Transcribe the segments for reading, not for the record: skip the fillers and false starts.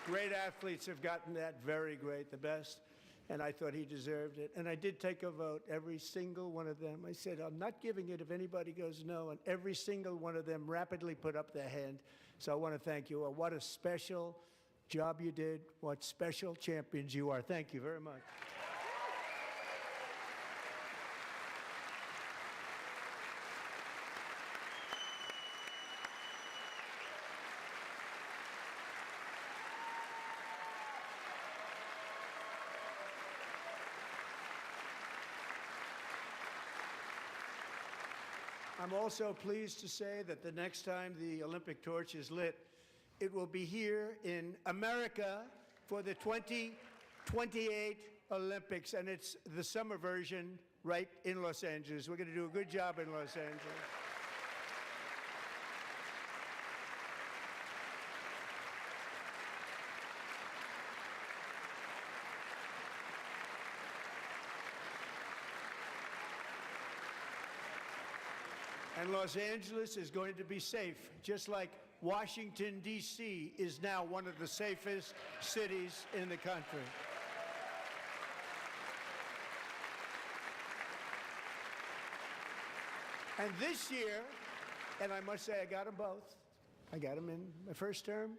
Great athletes have gotten that, very great, the best, and I thought he deserved it. And I did take a vote, every single one of them. I said, I'm not giving it if anybody goes no, and every single one of them rapidly put up their hand. So I want to thank you all. What a special job you did. What special champions you are. Thank you very much. I'm also pleased to say that the next time the Olympic torch is lit, it will be here in America for the 2028 Olympics, and it's the summer version right in Los Angeles. We're going to do a good job in Los Angeles. And Los Angeles is going to be safe, just like Washington, D.C. is now one of the safest cities in the country. And this year, and I must say I got them both. I got them in my first term,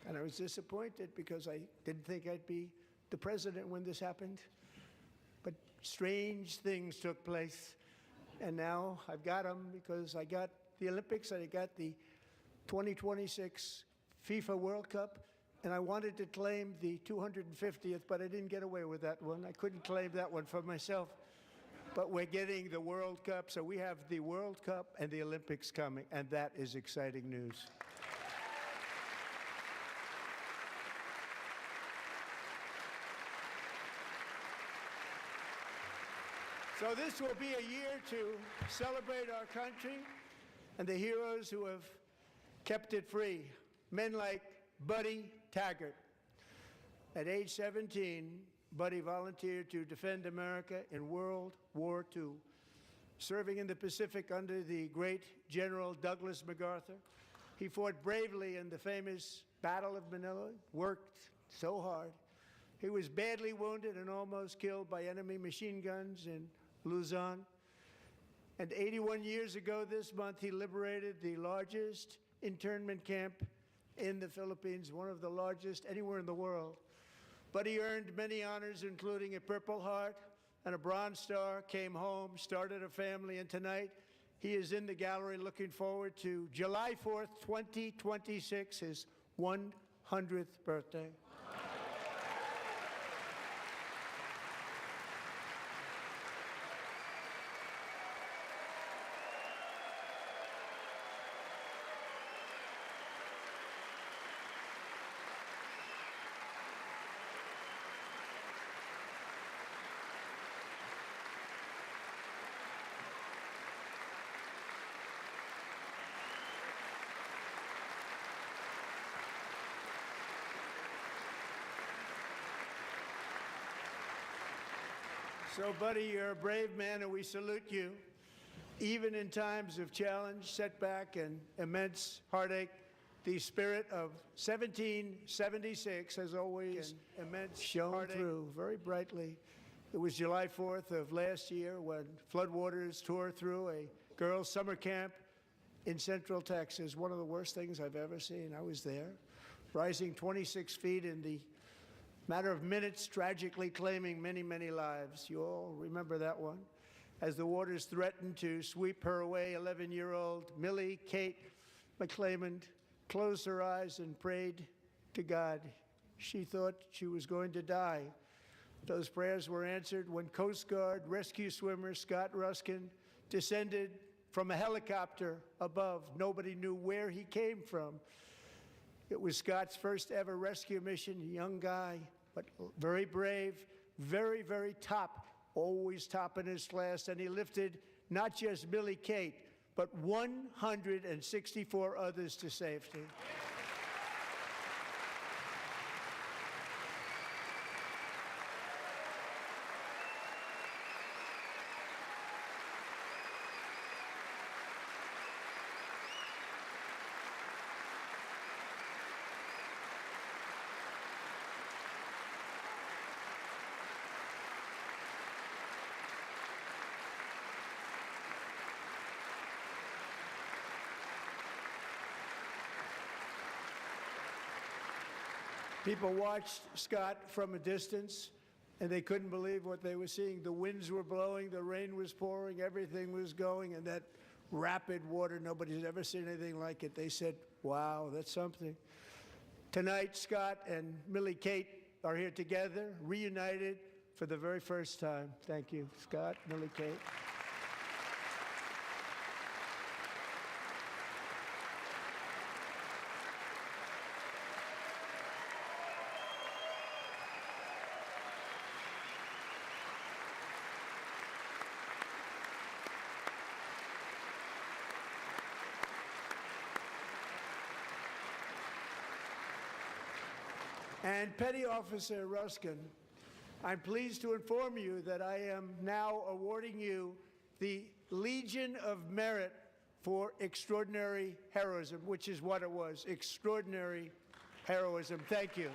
and I was disappointed because I didn't think I'd be the president when this happened. But strange things took place. And now I've got them because I got the Olympics and I got the 2026 FIFA World Cup, and I wanted to claim the 250th, but I didn't get away with that one. I couldn't claim that one for myself. But we're getting the World Cup, so we have the World Cup and the Olympics coming, and that is exciting news. So this will be a year to celebrate our country and the heroes who have kept it free. Men like Buddy Taggart. At age 17, Buddy volunteered to defend America in World War II, serving in the Pacific under the great General Douglas MacArthur. He fought bravely in the famous Battle of Manila, worked so hard. He was badly wounded and almost killed by enemy machine guns in Luzon. And 81 years ago this month, he liberated the largest internment camp in the Philippines, one of the largest anywhere in the world. But he earned many honors, including a Purple Heart and a Bronze Star, came home, started a family, and tonight he is in the gallery looking forward to July 4th, 2026, his 100th birthday. So, Buddy, you're a brave man, and we salute you. Even in times of challenge, setback, and immense heartache, the spirit of 1776 has always shone through very brightly. It was July 4th of last year when floodwaters tore through a girls' summer camp in Central Texas, one of the worst things I've ever seen. I was there, rising 26 feet in the matter of minutes, tragically claiming many, many lives. You all remember that one. As the waters threatened to sweep her away, 11-year-old Millie Kate McClelland closed her eyes and prayed to God. She thought she was going to die. Those prayers were answered when Coast Guard rescue swimmer Scott Ruskin descended from a helicopter above. Nobody knew where he came from. It was Scott's first ever rescue mission, a young guy, but very brave, very, very top, always top in his class, and he lifted not just Millie Kate, but 164 others to safety. People watched Scott from a distance, and they couldn't believe what they were seeing. The winds were blowing, the rain was pouring, everything was going, and that rapid water, nobody's ever seen anything like it. They said, wow, that's something. Tonight, Scott and Millie Kate are here together, reunited for the very first time. Thank you, Scott, Millie Kate. And Petty Officer Ruskin, I'm pleased to inform you that I am now awarding you the Legion of Merit for extraordinary heroism, which is what it was, extraordinary heroism. Thank you.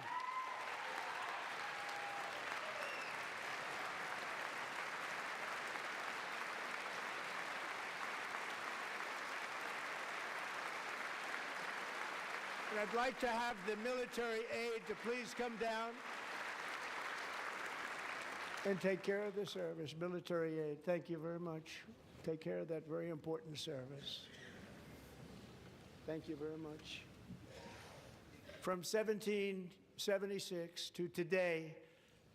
And I'd like to have the military aide to please come down and take care of the service. Military aide, thank you very much. Take care of that very important service. Thank you very much. From 1776 to today,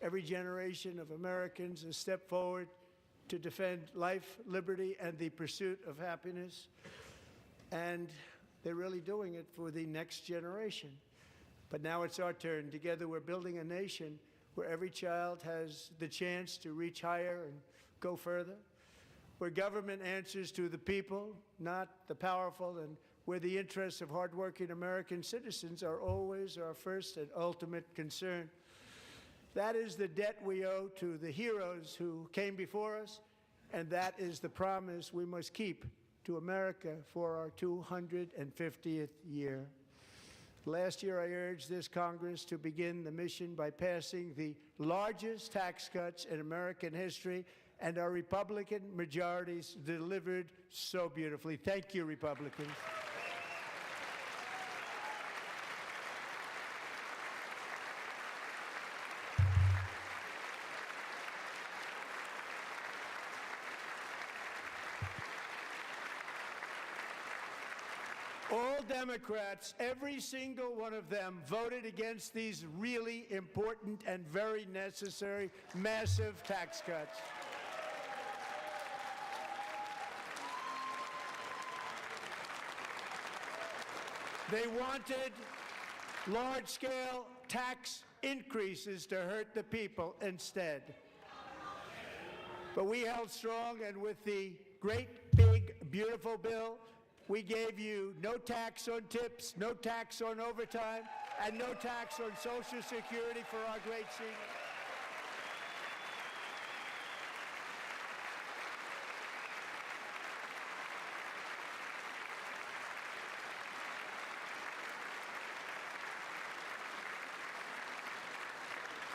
every generation of Americans has stepped forward to defend life, liberty, and the pursuit of happiness. And they're really doing it for the next generation. But now it's our turn. Together we're building a nation where every child has the chance to reach higher and go further, where government answers to the people, not the powerful, and where the interests of hardworking American citizens are always our first and ultimate concern. That is the debt we owe to the heroes who came before us, and that is the promise we must keep to America for our 250th year. Last year, I urged this Congress to begin the mission by passing the largest tax cuts in American history, and our Republican majorities delivered so beautifully. Thank you, Republicans. All Democrats, every single one of them, voted against these really important and very necessary massive tax cuts. They wanted large-scale tax increases to hurt the people instead. But we held strong, and with the great, big, beautiful bill, we gave you no tax on tips, no tax on overtime, and no tax on Social Security for our great seniors.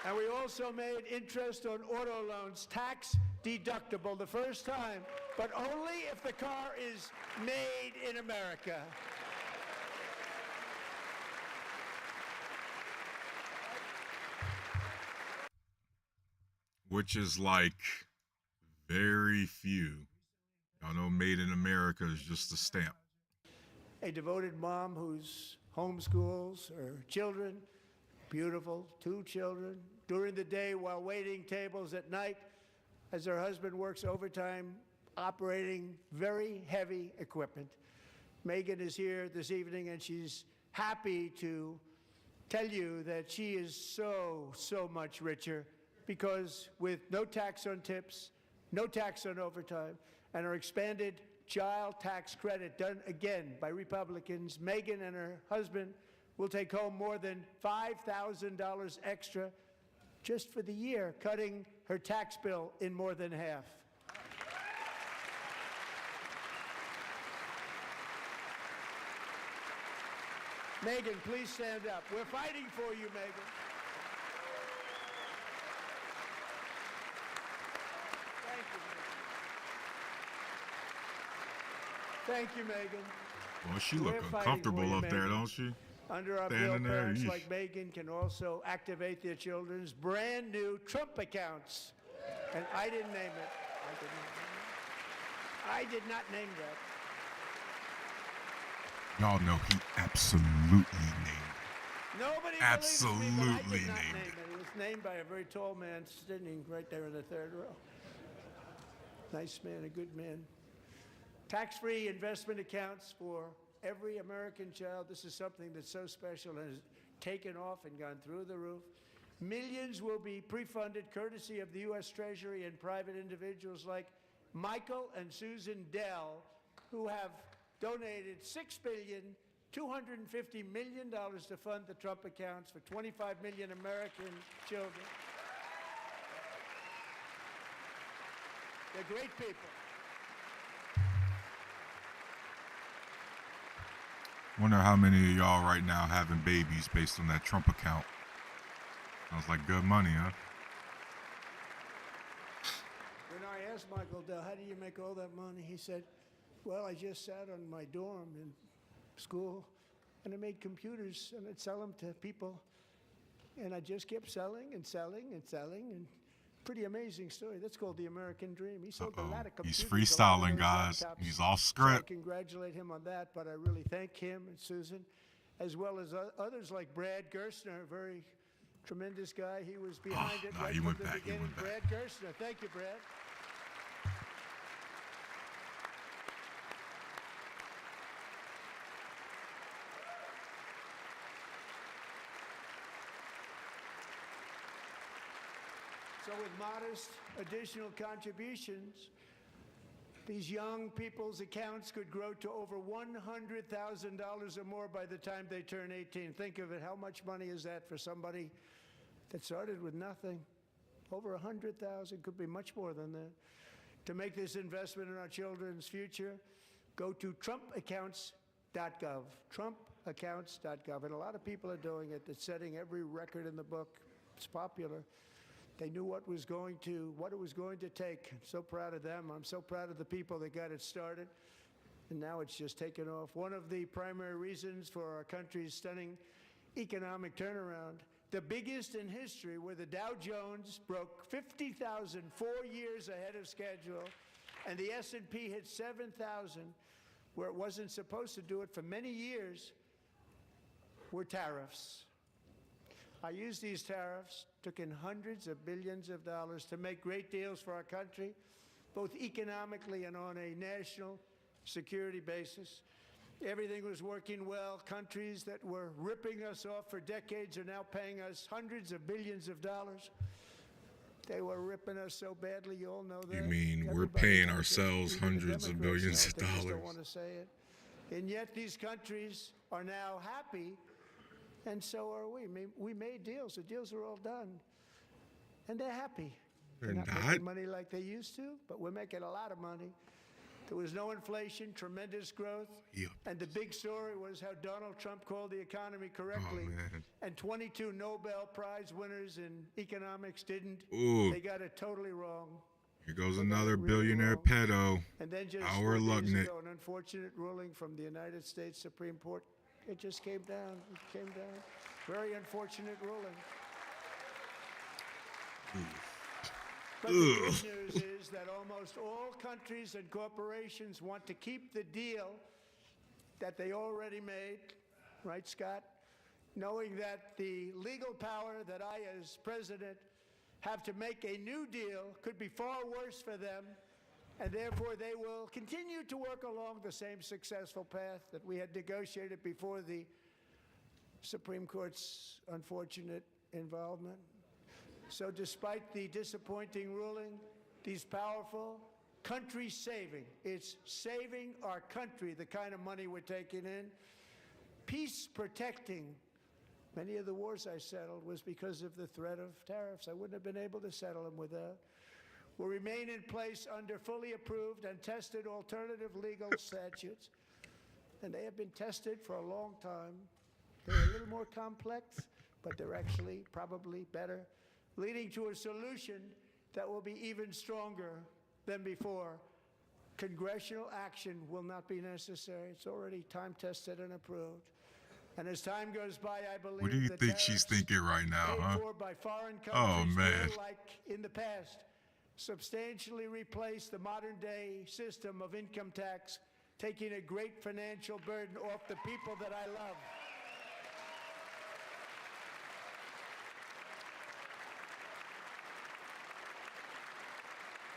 And we also made interest on auto loans tax deductible the first time, but only if the car is made in America. Which is like very few. Y'all know made in America is just a stamp. A devoted mom who's homeschools her children, beautiful, 2 children, during the day while waiting tables at night as her husband works overtime operating very heavy equipment. Megan is here this evening, and she's happy to tell you that she is so much richer because with no tax on tips, no tax on overtime, and our expanded child tax credit done again by Republicans, Megan and her husband will take home more than $5,000 extra just for the year, cutting her tax bill in more than half. Megan, please stand up. We're fighting for you, Megan. Thank you, Megan. Well, she look uncomfortable up there, don't she? Under our bill, Standing there, parents yeesh. like Megan can also activate their children's brand new Trump accounts. And I didn't name it. I did not name that. Y'all know he absolutely named it. Nobody Absolutely believes me, but I did not named name it. it. It was named by a very tall man sitting right there in the third row. Nice man, a good man. Tax-free investment accounts for every American child. This is something that's so special and has taken off and gone through the roof. Millions will be pre-funded courtesy of the U.S. Treasury and private individuals like Michael and Susan Dell, who have donated $6,250 million to fund the Trump accounts for 25 million American children. They're great people. Wonder how many of y'all right now having babies based on that Trump account. Sounds like good money, huh? When I asked Michael Dell, how do you make all that money? He said, well, I just sat on my dorm in school and I made computers and I'd sell them to people. And I just kept selling and selling and selling, and pretty amazing story. That's called the American dream. He sold a lot of computers. He's a lot of freestyling, those guys. laptops. He's off So I script. congratulate him on that, but I really thank him and Susan, as well as others like Brad Gerstner, a very tremendous guy. He was behind it nah, right he from went the back, he beginning. went back. Brad Gerstner. Thank you, Brad. So with modest additional contributions, these young people's accounts could grow to over $100,000 or more by the time they turn 18. Think of it, how much money is that for somebody that started with nothing? Over 100,000, could be much more than that. To make this investment in our children's future, go to trumpaccounts.gov, trumpaccounts.gov. And a lot of people are doing it. It's setting every record in the book. It's popular. They knew what it was going to take. I'm so proud of them. I'm so proud of the people that got it started. And now it's just taken off. One of the primary reasons for our country's stunning economic turnaround, the biggest in history, where the Dow Jones broke 50,000 4 years ahead of schedule, and the S&P hit 7,000, where it wasn't supposed to do it for many years, were tariffs. I used these tariffs, took in hundreds of billions of dollars to make great deals for our country, both economically and on a national security basis. Everything was working well. Countries that were ripping us off for decades are now paying us hundreds of billions of dollars. They were ripping us so badly, you all know that. You mean we're Everybody paying knows it. ourselves Even the hundreds of Democrats billions know of it. They just dollars? don't want to say it. And yet these countries are now happy, and so are we. We made deals. The deals are all done. And they're happy. They're not making money like they used to, but we're making a lot of money. There was no inflation, tremendous growth. Yep. And the big story was how Donald Trump called the economy correctly. Oh, man. And 22 Nobel Prize winners in economics didn't. Ooh. They got it totally wrong. Here goes They got another it really billionaire wrong. pedo. And then just Our 4 days Lugnet. ago, an unfortunate ruling from the United States Supreme Court. It just came down. It came down. Very unfortunate ruling. But the good news is that almost all countries and corporations want to keep the deal that they already made, right, Scott? Knowing that the legal power that I, as president, have to make a new deal could be far worse for them, and therefore they will continue to work along the same successful path that we had negotiated before the Supreme Court's unfortunate involvement. So despite the disappointing ruling, these powerful country-saving, it's saving our country, the kind of money we're taking in, peace-protecting. Many of the wars I settled was because of the threat of tariffs. I wouldn't have been able to settle them without. Will remain in place under fully approved and tested alternative legal statutes. And they have been tested for a long time. They're a little more complex, but they're actually probably better, leading to a solution that will be even stronger than before. Congressional action will not be necessary. It's already time-tested and approved. And as time goes by, I believe What do you the think she's tariffs thinking right now, paid huh? for by foreign Oh, countries man. will, like in the past, substantially replace the modern-day system of income tax, taking a great financial burden off the people that I love.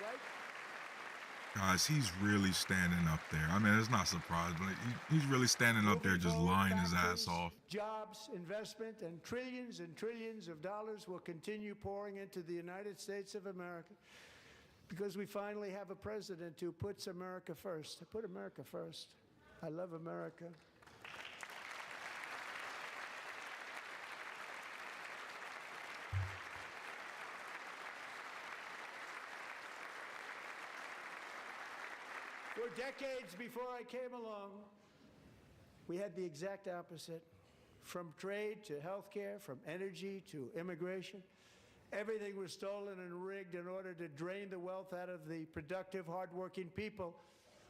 Right? Guys, he's really standing up there. I mean, it's not surprising, but he's really standing up there Moving just forward, lying his ass factories, off. Jobs, investment, and trillions of dollars will continue pouring into the United States of America because we finally have a president who puts America first. I put America first. I love America. For decades before I came along, we had the exact opposite. From trade to healthcare, from energy to immigration, everything was stolen and rigged in order to drain the wealth out of the productive, hardworking people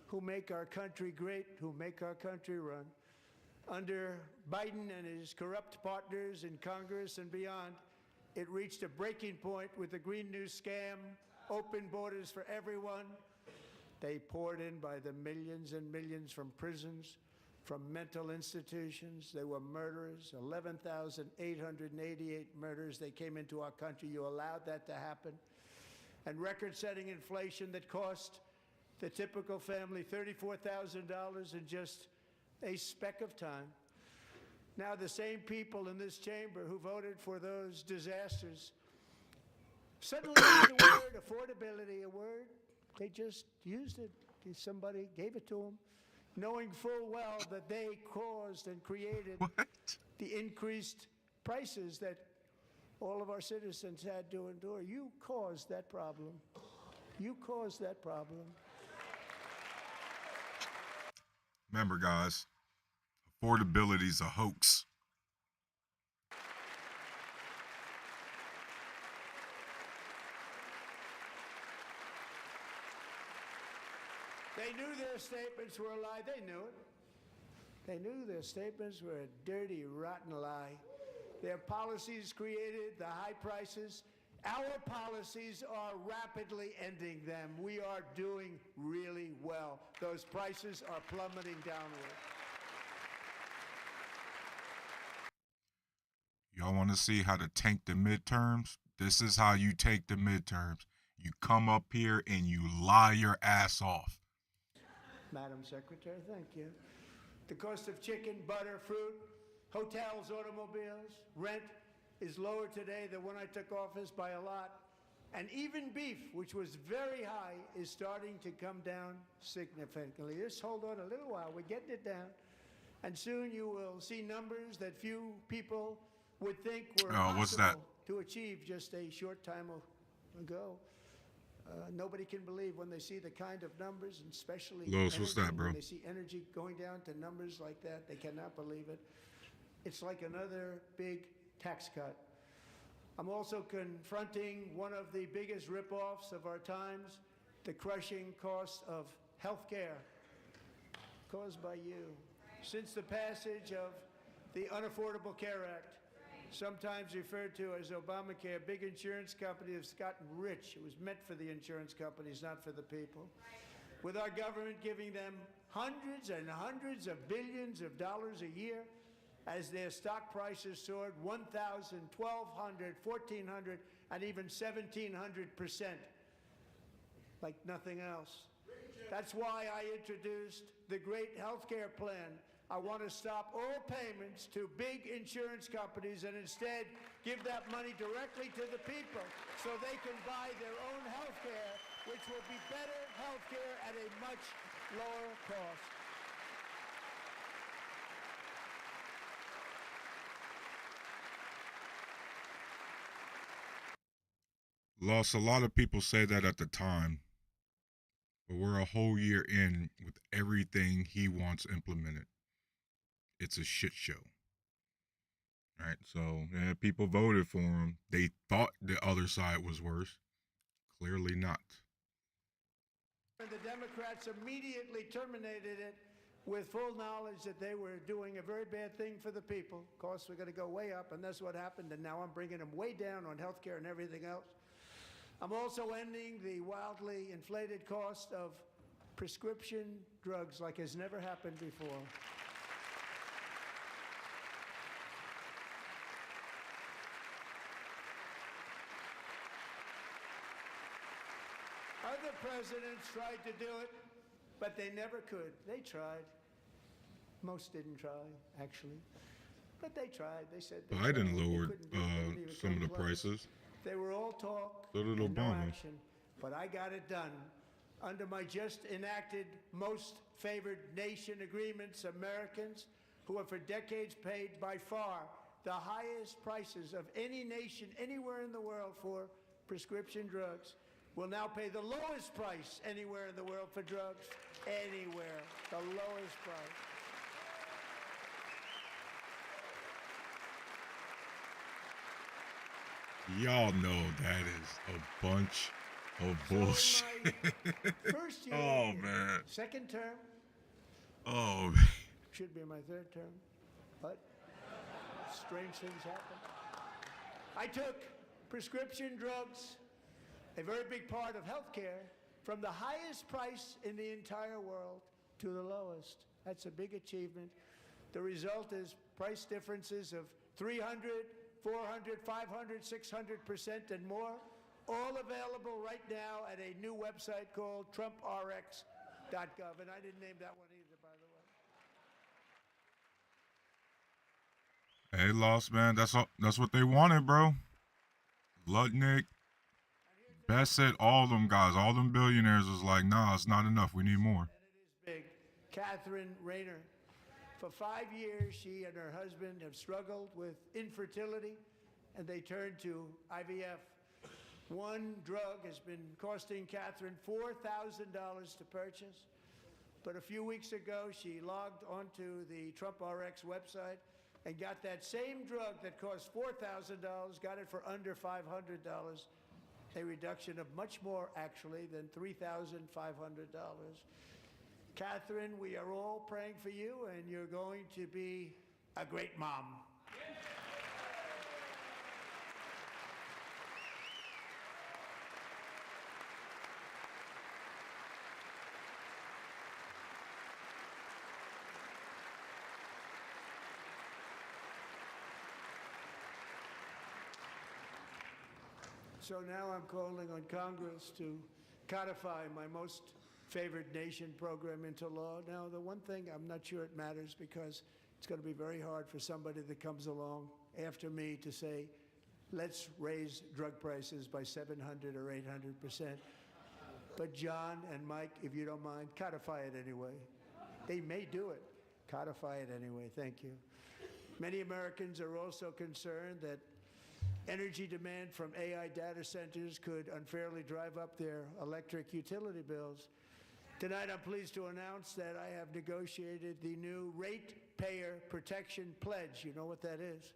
who make our country great, who make our country run. Under Biden and his corrupt partners in Congress and beyond, it reached a breaking point with the Green New Scam, open borders for everyone. They poured in by the millions and millions from prisons, from mental institutions. They were murderers, 11,888 murders. They came into our country. You allowed that to happen. And record-setting inflation that cost the typical family $34,000 in just a speck of time. Now the same people in this chamber who voted for those disasters suddenly use the word affordability, a word. They just used it. Somebody gave it to them, knowing full well that they caused and created the increased prices that all of our citizens had to endure. You caused that problem. You caused that problem. Remember, guys, affordability is a hoax. They knew their statements were a lie. They knew it. They knew their statements were a dirty, rotten lie. Their policies created the high prices. Our policies are rapidly ending them. We are doing really well. Those prices are plummeting downward. Y'all want to see how to tank the midterms? This is how you take the midterms. You come up here and you lie your ass off. Madam Secretary, thank you. The cost of chicken, butter, fruit, hotels, automobiles, rent is lower today than when I took office by a lot. And even beef, which was very high, is starting to come down significantly. Just hold on a little while. We're getting it down. And soon you will see numbers that few people would think were possible to achieve just a short time ago. Nobody can believe when they see the kind of numbers, and especially Lois, what's that, bro? when they see energy going down to numbers like that. They cannot believe it. It's like another big tax cut. I'm also confronting one of the biggest ripoffs of our times, the crushing cost of health care caused by you. Since the passage of the Unaffordable Care Act, sometimes referred to as Obamacare, big insurance companies have gotten rich. It was meant for the insurance companies, not for the people. With our government giving them hundreds and hundreds of billions of dollars a year as their stock prices soared 1,000, 1,200, 1,400, and even 1,700%, like nothing else. That's why I introduced the great health care plan. I want to stop all payments to big insurance companies and instead give that money directly to the people so they can buy their own health care, which will be better health care at a much lower cost. Lost, a lot of people say that at the time, but we're a whole year in with everything he wants implemented. It's a shit show. Right? So, yeah, people voted for him. They thought the other side was worse. Clearly not. The Democrats immediately terminated it with full knowledge that they were doing a very bad thing for the people. Costs were going to go way up, and that's what happened, and now I'm bringing them way down on health care and everything else. I'm also ending the wildly inflated cost of prescription drugs like has never happened before. Other presidents tried to do it, but they never could. They tried. Most didn't try, actually. But they tried. They said they Biden couldn't lowered do it. They didn't even some of the come close. prices. They were all talk So did and no Obama. action. But I got it done. Under my just enacted most favored nation agreements, Americans who have for decades paid by far the highest prices of any nation anywhere in the world for prescription drugs will now pay the lowest price anywhere in the world for drugs. Anywhere. The lowest price. Y'all know that is a bunch of bullshit. So in my first year, Oh, man. second term, Oh, man. should be my third term, but strange things happen. I took prescription drugs, a very big part of healthcare, from the highest price in the entire world to the lowest. That's a big achievement. The result is price differences of 300, 400, 500, 600% and more, all available right now at a new website called TrumpRx.gov. And I didn't name that one either, by the way. Hey, Lost Man, that's what they wanted, bro. Lutnick, Bassett, all them guys, all them billionaires was like, nah, it's not enough. We need more. And it is big. Catherine Rayner. For 5 years, she and her husband have struggled with infertility, and they turned to IVF. One drug has been costing Catherine $4,000 to purchase. But a few weeks ago, she logged onto the Trump RX website and got that same drug that cost $4,000, got it for under $500, a reduction of much more, actually, than $3,500. Catherine, we are all praying for you, and you're going to be a great mom. So now I'm calling on Congress to codify my most favored nation program into law. Now, the one thing, I'm not sure it matters because it's going to be very hard for somebody that comes along after me to say, let's raise drug prices by 700 or 800%. But John and Mike, if you don't mind, codify it anyway. They may do it. Codify it anyway. Thank you. Many Americans are also concerned that energy demand from AI data centers could unfairly drive up their electric utility bills. Tonight, I'm pleased to announce that I have negotiated the new Ratepayer Protection Pledge. You know what that is?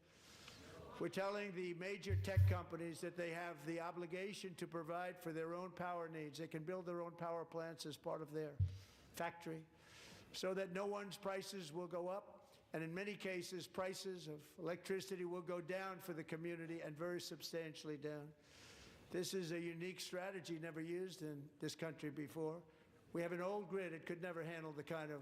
We're telling the major tech companies that they have the obligation to provide for their own power needs. They can build their own power plants as part of their factory so that no one's prices will go up. And in many cases, prices of electricity will go down for the community, and very substantially down. This is a unique strategy never used in this country before. We have an old grid. It could never handle the kind of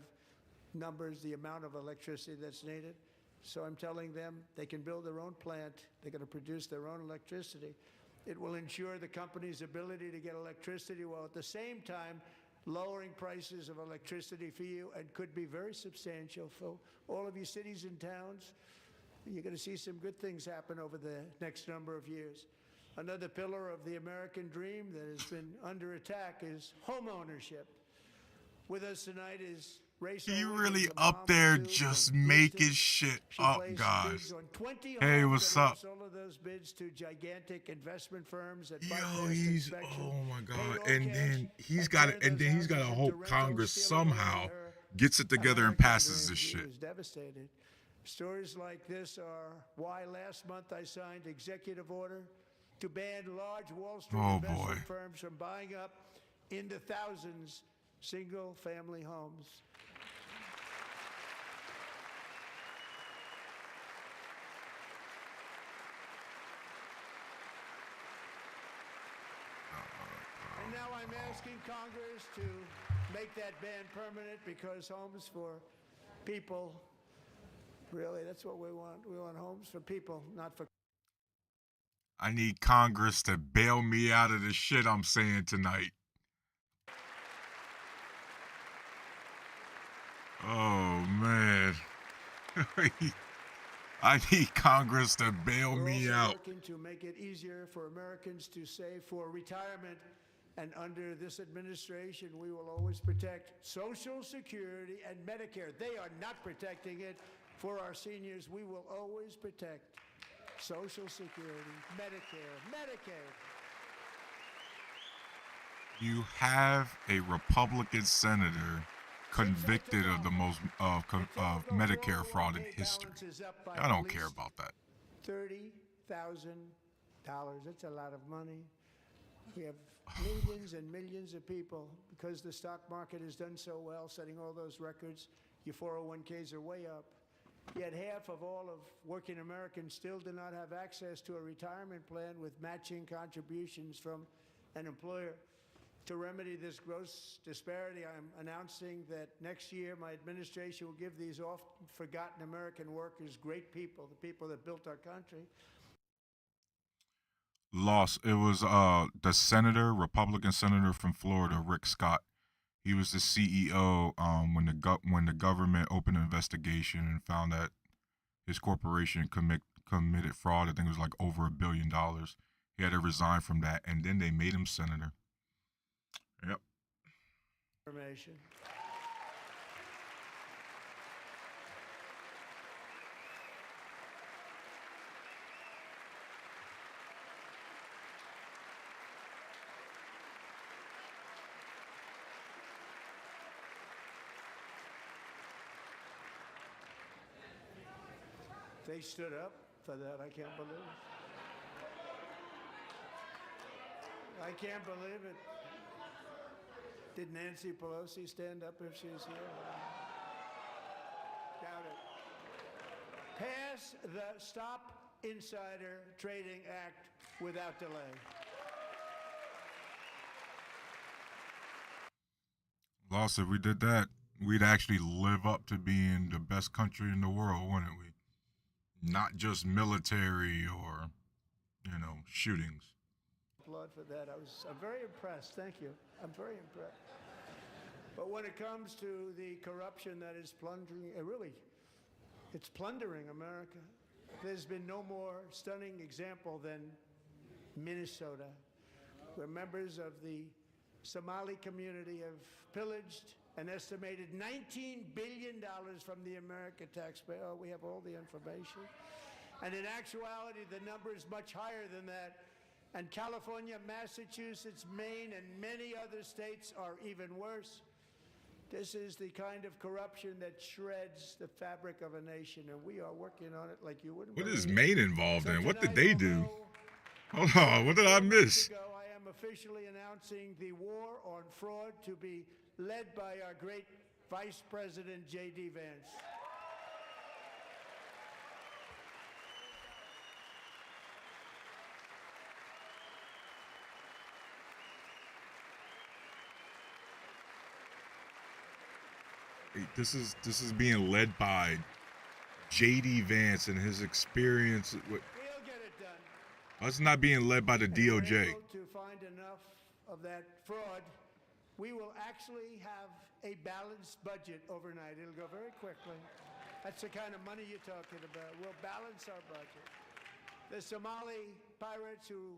numbers, the amount of electricity that's needed. So I'm telling them they can build their own plant. They're going to produce their own electricity. It will ensure the company's ability to get electricity while at the same time lowering prices of electricity for you, and could be very substantial for all of you cities and towns. You're going to see some good things happen over the next number of years. Another pillar of the American dream that has been under attack is home ownership. With us tonight is Rachel. He Williams, really a mom up there of two just from making Houston. shit She up, placed guys. bids on 20 Hey, homes what's and up? lost all of those bids to gigantic investment firms that Yo, bypassed he's inspection. oh my Paid god, all and cash then he's and got turned it, and those then he's got to houses hope into rentals, Congress stealing away somehow her gets it together and American passes dream. this She shit. was devastated. Stories like this are why last month I signed executive order to ban large Wall Street Oh, investment boy. firms from buying up into thousands single-family homes. Now I'm asking Congress to make that ban permanent because homes for people, really, that's what we want. We want homes for people, not for... I need Congress to bail me out of the shit I'm saying tonight. Oh, man. I need Congress to bail me out. We're working to make it easier for Americans to save for retirement. And under this administration, we will always protect Social Security and Medicare. They are not protecting it for our seniors. We will always protect Social Security, Medicare, Medicaid. You have a Republican senator convicted of the most of Medicare fraud in history. I don't care about that. $30,000. That's a lot of money. We have millions and millions of people, because the stock market has done so well, setting all those records. Your 401ks are way up. Yet half of all of working Americans still do not have access to a retirement plan with matching contributions from an employer. To remedy this gross disparity, I'm announcing that next year my administration will give these oft-forgotten American workers, great people, the people that built our country. Lost. It was the senator, Republican senator from Florida, Rick Scott. He was the CEO when the government opened an investigation and found that his corporation committed fraud. I think it was like over $1 billion. He had to resign from that, and then they made him senator. Yep. Information. They stood up for that. I can't believe it. I can't believe it. Did Nancy Pelosi stand up if she's here? Doubt it. Pass the Stop Insider Trading Act without delay. Lost, if we did that, we'd actually live up to being the best country in the world, wouldn't we? Not just military or, shootings. Blood for that. I'm very impressed. Thank you. I'm very impressed. But when it comes to the corruption that is plundering, it's plundering America. There's been no more stunning example than Minnesota, where members of the Somali community have pillaged an estimated $19 billion from the American taxpayer. Oh, we have all the information. And in actuality, the number is much higher than that. And California, Massachusetts, Maine, and many other states are even worse. This is the kind of corruption that shreds the fabric of a nation, and we are working on it like you wouldn't believe. What is Maine involved in? What did they do? Hold on, what did I miss? I am officially announcing the war on fraud to be led by our great Vice President J.D. Vance. This is being led by J.D. Vance and his experience with. We'll get it done. That's not being led by the DOJ. If we're able to find enough of that fraud, we will actually have a balanced budget overnight. It'll go very quickly. That's the kind of money you're talking about. We'll balance our budget. The Somali pirates who...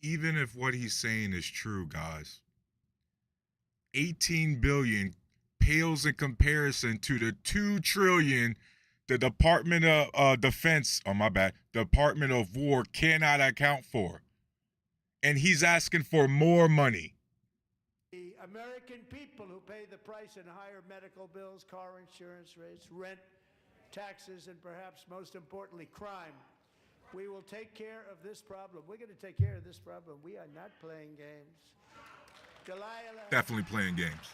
Even if what he's saying is true, guys, 18 billion pales in comparison to the 2 trillion the Department of Defense, Department of War cannot account for. And he's asking for more money. The American people who pay the price in higher medical bills, car insurance rates, rent, taxes, and perhaps most importantly, crime. We will take care of this problem. We're going to take care of this problem. We are not playing games. Delilah. Definitely playing games.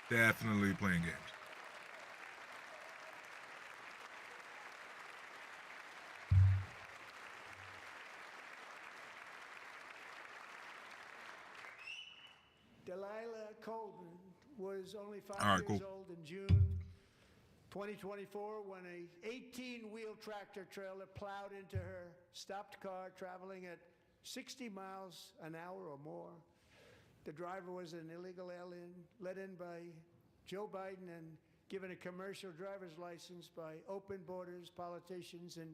Definitely playing games. Delilah Colton was only 5 All right, years cool. old in June 2024 when a 18-wheel tractor trailer plowed into her stopped car traveling at 60 miles an hour or more. The driver was an illegal alien let in by Joe Biden and given a commercial driver's license by open borders politicians in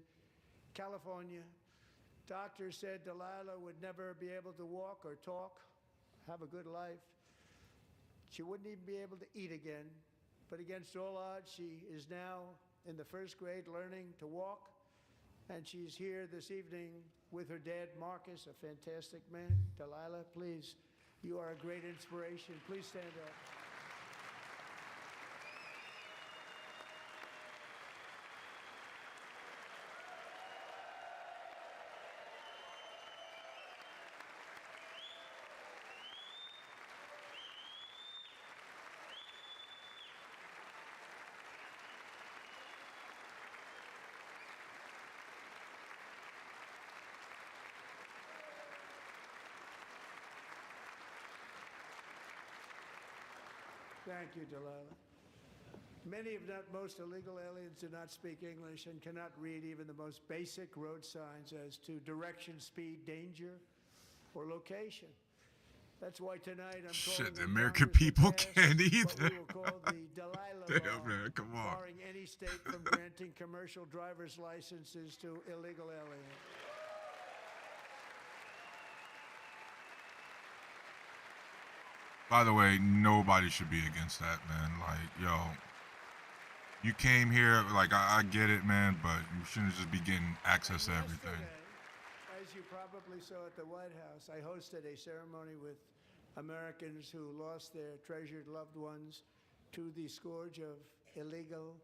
California. Doctors said Delilah would never be able to walk or talk, have a good life. She wouldn't even be able to eat again. But against all odds, she is now in the first grade learning to walk. And she's here this evening with her dad, Marcus, a fantastic man. Delilah, please, you are a great inspiration. Please stand up. Thank you, Delilah. Many, if not most, illegal aliens do not speak English and cannot read even the most basic road signs as to direction, speed, danger, or location. That's why tonight I'm calling Shit, the on American Congress to people pass can't what either. we will call the Delilah Damn, Law, man, come on. barring any state from granting commercial driver's licenses to illegal aliens. By the way, nobody should be against that, man. Like, yo, you came here, like, I get it, man, but you shouldn't just be getting access to everything. Yesterday, as you probably saw at the White House, I hosted a ceremony with Americans who lost their treasured loved ones to the scourge of illegal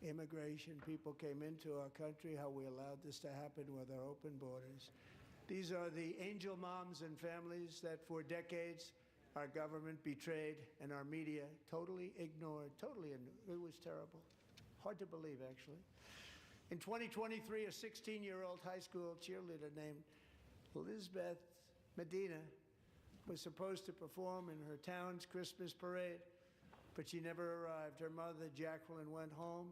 immigration. People came into our country, how we allowed this to happen with our open borders. These are the angel moms and families that for decades our government betrayed and our media totally ignored. It was terrible. Hard to believe, actually. In 2023, a 16-year-old high school cheerleader named Elizabeth Medina was supposed to perform in her town's Christmas parade, but she never arrived. Her mother, Jacqueline, went home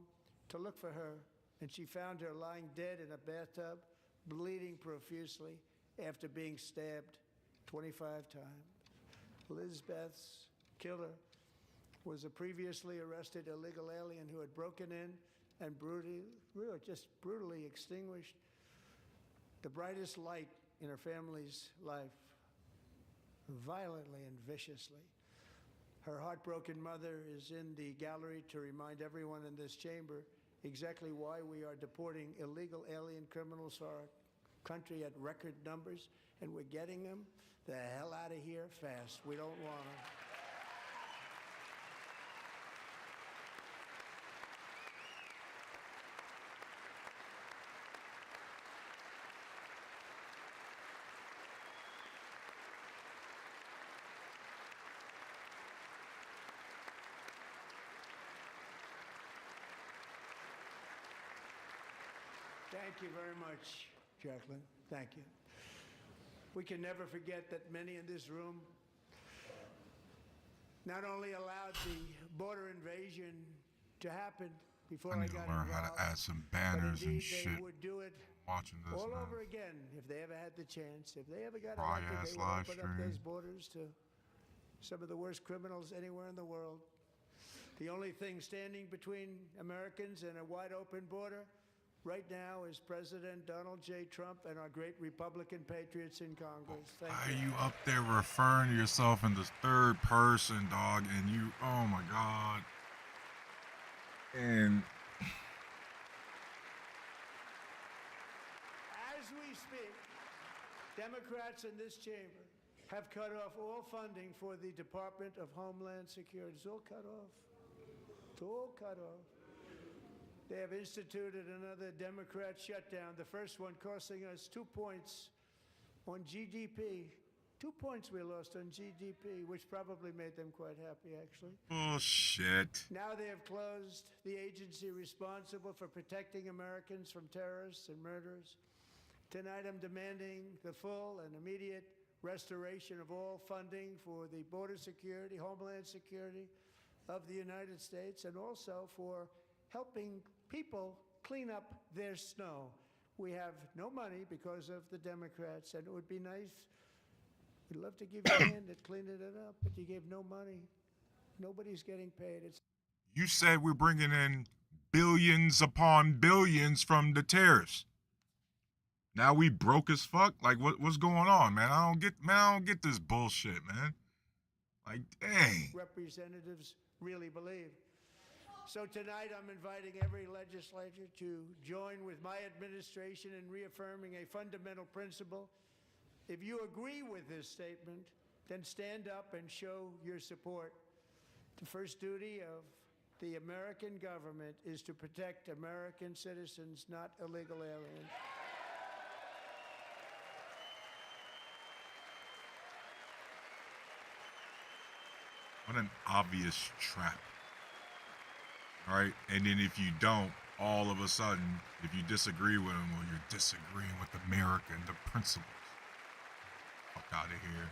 to look for her, and she found her lying dead in a bathtub, bleeding profusely after being stabbed 25 times. Elizabeth's killer was a previously arrested illegal alien who had broken in and brutally extinguished the brightest light in her family's life, violently and viciously. Her heartbroken mother is in the gallery to remind everyone in this chamber exactly why we are deporting illegal alien criminals to our country at record numbers, and we're getting them the hell out of here fast. We don't want them. Thank you very much, Jacqueline. Thank you. We can never forget that many in this room not only allowed the border invasion to happen before I I need to got learn how involved, to add some but banners and indeed shit. they would do it Watching this, all man. over again if they ever had the chance. If they ever got Dry elected, ass they would live open up those stream. borders to some of the worst criminals anywhere in the world. The only thing standing between Americans and a wide open border right now is President Donald J. Trump and our great Republican patriots in Congress. Thank Why you. are you up there referring to yourself in the third person, dog? And you, oh my God. And As we speak, Democrats in this chamber have cut off all funding for the Department of Homeland Security. It's all cut off. It's all cut off. They have instituted another Democrat shutdown, the first one costing us 2 points on GDP. 2 points we lost on GDP, which probably made them quite happy, actually. bullshit. Now they have closed the agency responsible for protecting Americans from terrorists and murderers. Tonight I'm demanding the full and immediate restoration of all funding for the border security, homeland security of the United States, and also for helping people clean up their snow. We have no money because of the Democrats, and it would be nice. We'd love to give you a hand at cleaning it up, but you gave no money. Nobody's getting paid. You said we're bringing in billions upon billions from the tariffs. Now we broke as fuck. Like what's going on, man? I don't get this bullshit, man. Like, dang. Representatives really believe. So tonight I'm inviting every legislator to join with my administration in reaffirming a fundamental principle. If you agree with this statement, then stand up and show your support. The first duty of the American government is to protect American citizens, not illegal aliens. What an obvious trap. All right? And then if you don't, all of a sudden, if you disagree with them, well, you're disagreeing with America and the principles. Fuck out of here.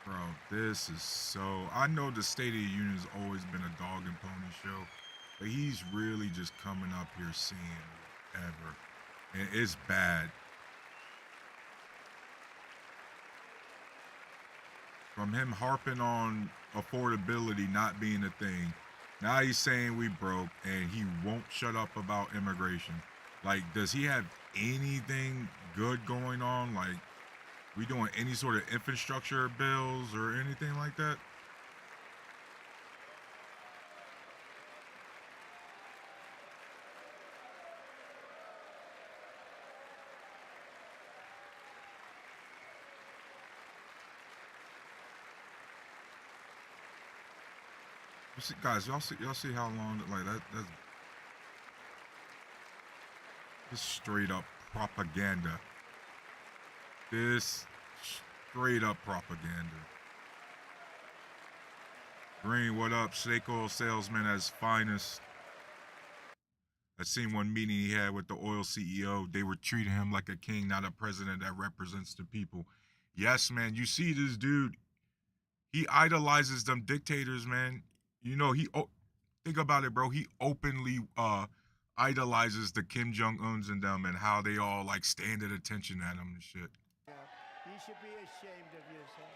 Bro, this is so... I know the State of the Union has always been a dog and pony show, but he's really just coming up here saying whatever. And it's bad. From him harping on affordability not being a thing, now he's saying we broke and he won't shut up about immigration. Like, does he have anything good going on? Like, we doing any sort of infrastructure bills or anything like that? See, guys, y'all see how long like that's straight up propaganda. This straight up propaganda. Green, what up? Snake oil salesman as finest. I seen one meeting he had with the oil CEO. They were treating him like a king, not a president that represents the people. Yes, man. You see this dude, he idolizes them dictators, man. You know, think about it, bro. He openly idolizes the Kim Jong-uns and them and how they all like stand at attention at him and shit. Yeah, you should be ashamed of yourself.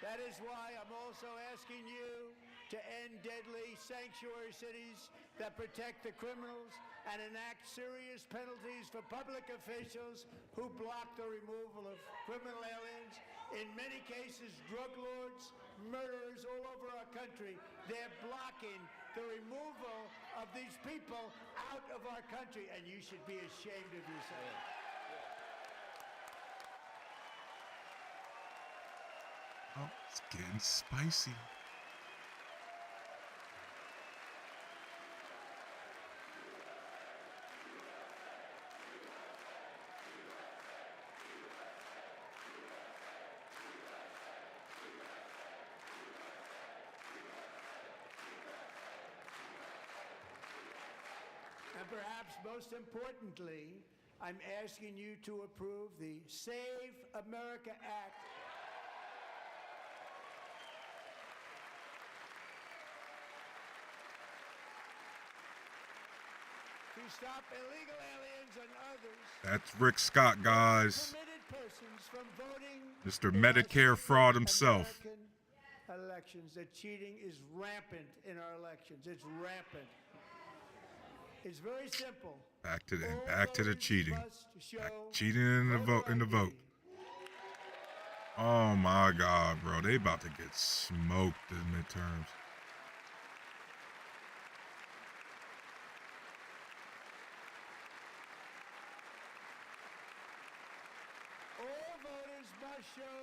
That is why I'm also asking you to end deadly sanctuary cities that protect the criminals and enact serious penalties for public officials who block the removal of criminal aliens. In many cases, drug lords, murderers all over our country, they're blocking the removal of these people out of our country, and you should be ashamed of yourself. Oh, it's getting spicy. And perhaps most importantly, I'm asking you to approve the Save America Act. To stop illegal aliens and others. That's Rick Scott, guys. Permitted persons from voting. Mr. Medicare fraud himself. American elections. That cheating is rampant in our elections. It's rampant. It's very simple. Back to the cheating. Cheating in the vote. ID. Oh my God, bro. They about to get smoked in midterms. All voters must show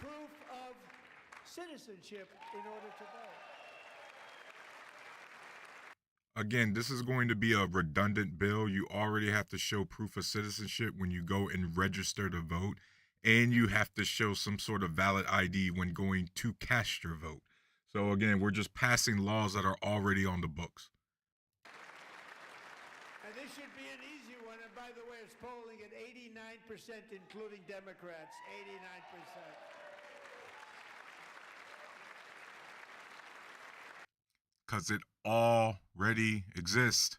proof of citizenship in order to vote. Again, this is going to be a redundant bill. You already have to show proof of citizenship when you go and register to vote, and you have to show some sort of valid ID when going to cast your vote. So again, we're just passing laws that are already on the books. including Democrats. 89%. Because it already exists.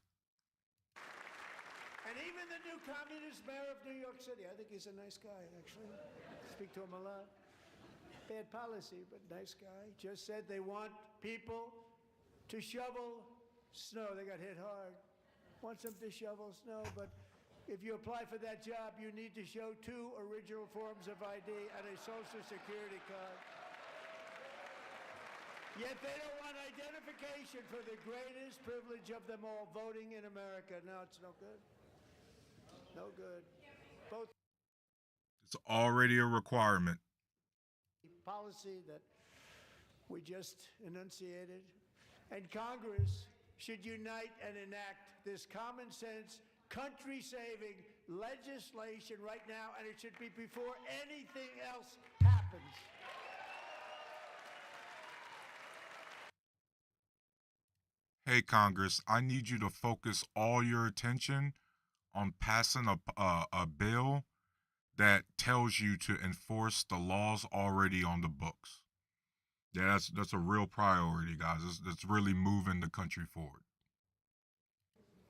And even the new communist mayor of New York City, I think he's a nice guy, actually. Speak to him a lot. Bad policy, but nice guy. Just said they want people to shovel snow. They got hit hard. Wants them to shovel snow, but if you apply for that job, you need to show 2 original forms of ID and a Social Security card. Yet they don't want identification for the greatest privilege of them all, voting in America. No, it's no good. No good. Both It's already a requirement. policy that we just enunciated, and Congress should unite and enact this common sense, country-saving legislation right now, and it should be before anything else happens. Hey, Congress, I need you to focus all your attention on passing a bill that tells you to enforce the laws already on the books. Yeah, that's a real priority, guys. That's really moving the country forward.